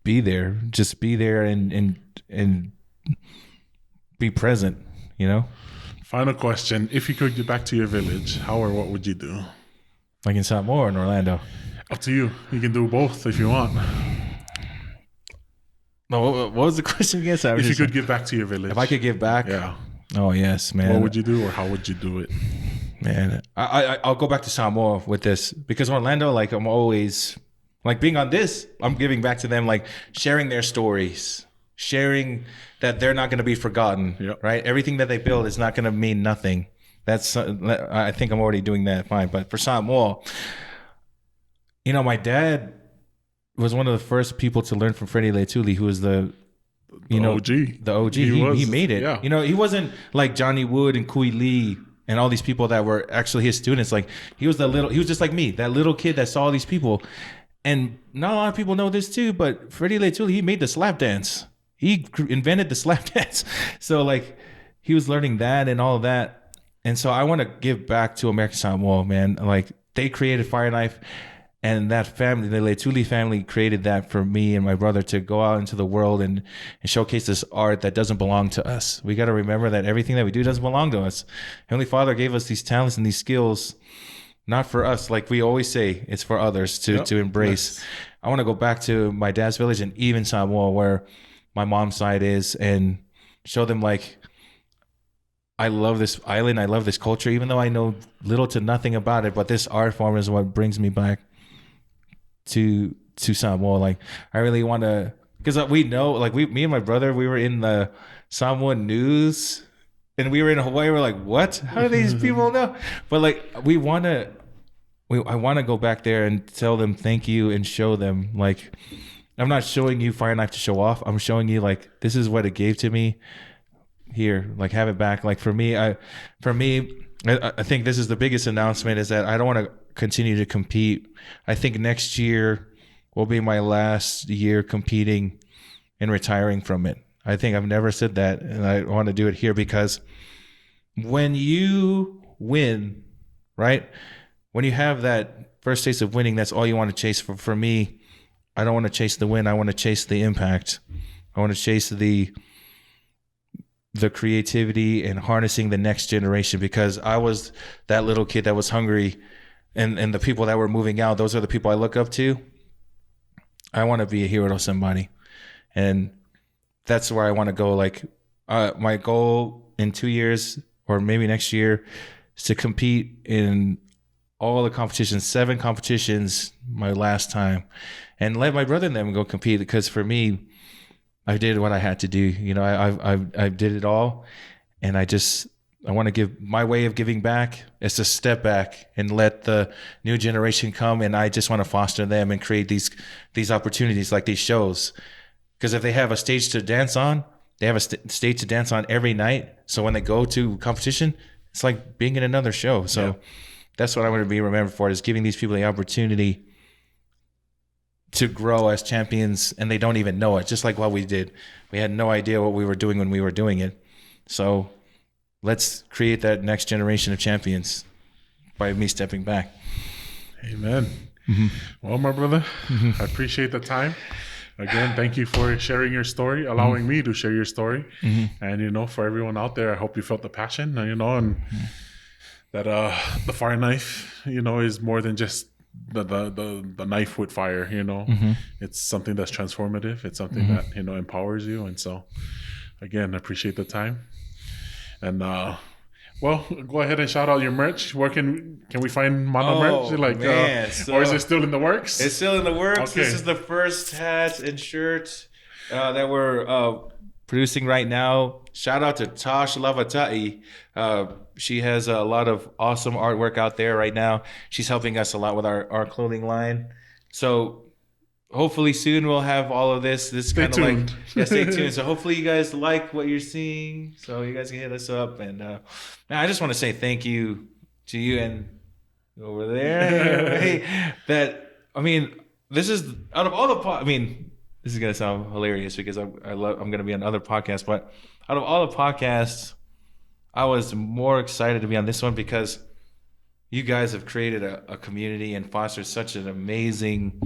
be there. Just be there and be present, Final question. If you could get back to your village, how or what would you do? In Samoa or in Orlando? Up to you. You can do both if you want. No, what was the question again? If you could give back to your village. If I could give back? Yeah. Oh, yes, man. What would you do, or how would you do it? Man, I'll go back to Samoa with this, because Orlando, I'm always, being on this, I'm giving back to them, sharing their stories, sharing that they're not going to be forgotten, right? Everything that they build is not going to mean nothing. I think I'm already doing that fine. But for Samoa, my dad was one of the first people to learn from Freddie Leituli, who was the OG. The OG. He made it. Yeah. He wasn't like Johnny Wood and Kui Lee and all these people that were actually his students. He was just like me, that little kid that saw all these people. And not a lot of people know this too, but Freddie Leituli, he made the slap dance. He invented the slap dance. So he was learning that and all of that. And so I want to give back to American Samoa, man. They created Fireknife, and that family, the Leituli family, created that for me and my brother to go out into the world and showcase this art that doesn't belong to us. We got to remember that everything that we do doesn't belong to us. Heavenly Father gave us these talents and these skills, not for us. Like we always say, it's for others to embrace. Yes. I want to go back to my dad's village and even Samoa, where my mom's side is, and show them like, I love this island, I love this culture, even though I know little to nothing about it, but this art form is what brings me back to Samoa. Like, I really want to, because we know, like, me and my brother, we were in the Samoan news, and we were in Hawaii. We're like, what? How do these people know? But like, I want to go back there and tell them thank you and show them, like, I'm not showing you Fireknife to show off. I'm showing you, like, this is what it gave to me. Here, like, have it back. Like, for me, I think this is the biggest announcement, is that I don't want to continue to compete. I think next year will be my last year competing and retiring from it. I think I've never said that, and I want to do it here, because when you win, right? When you have that first taste of winning, that's all you want to chase. For me, I don't want to chase the win. I want to chase the impact. I want to chase the creativity and harnessing the next generation, because I was that little kid that was hungry, and the people that were moving out, those are the people I look up to. I want to be a hero to somebody, and that's where I want to go. Like, my goal in 2 years, or maybe next year, is to compete in all the competitions, 7 competitions my last time, and let my brother and them go compete, because for me, I did what I had to do. You know, I did it all, and I want to give, my way of giving back is to step back and let the new generation come, and I just want to foster them and create these opportunities like these shows. Because if they have a stage to dance on, they have a stage to dance on every night. So when they go to competition, it's like being in another show. So that's what I want to be remembered for, is giving these people the opportunity to grow as champions, and they don't even know it. Just like what we did. We had no idea what we were doing when we were doing it. So let's create that next generation of champions by me stepping back. Amen. Mm-hmm. Well, my brother, I appreciate the time. Again, thank you for sharing your story, allowing me to share your story. And, you know, for everyone out there, I hope you felt the passion, you know, and that the Fireknife, you know, is more than just the knife with fire, you know. It's something that's transformative. It's something that, you know, empowers you. And so, again, I appreciate the time. And well, go ahead and shout out your merch. Where can we find Mana merch? Like, man, or is it still in the works? It's still in the works. Okay. This is the first hat and shirt that we're producing right now. Shout out to Tosh Lavatai. She has a lot of awesome artwork out there right now. She's helping us a lot with our clothing line. So hopefully soon we'll have all of this. This kind of like, stay tuned. So hopefully you guys like what you're seeing. So you guys can hit us up. And man, I just want to say thank you to you and over there. That, I mean, this is out of all the this is gonna sound hilarious because I'm gonna be on other podcasts, but out of all the podcasts, I was more excited to be on this one because you guys have created a community and fostered such an amazing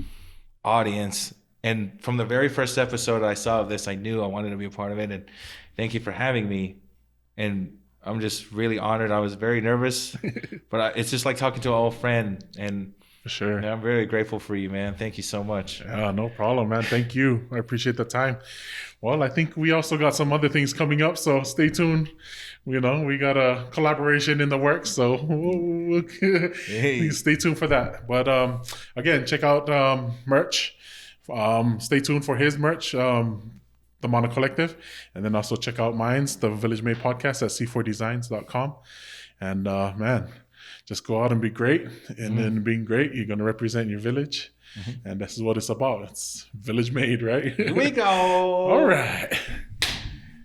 audience. And from the very first episode I saw of this, I knew I wanted to be a part of it. And thank you for having me. And I'm just really honored. I was very nervous, but it's just like talking to an old friend. And for sure, I'm very grateful for you, man. Thank you so much. Yeah, no problem, man. Thank you. I appreciate the time. Well, I think we also got some other things coming up, so stay tuned. You know, we got a collaboration in the works, so stay tuned for that. But again, check out merch. Stay tuned for his merch, the Mana Collective, and then also check out mine's, the Village Made Podcast at c4designs.com. And man, just go out and be great. And then being great, you're going to represent your village. And this is what it's about. It's village made, right? Here we go. All right.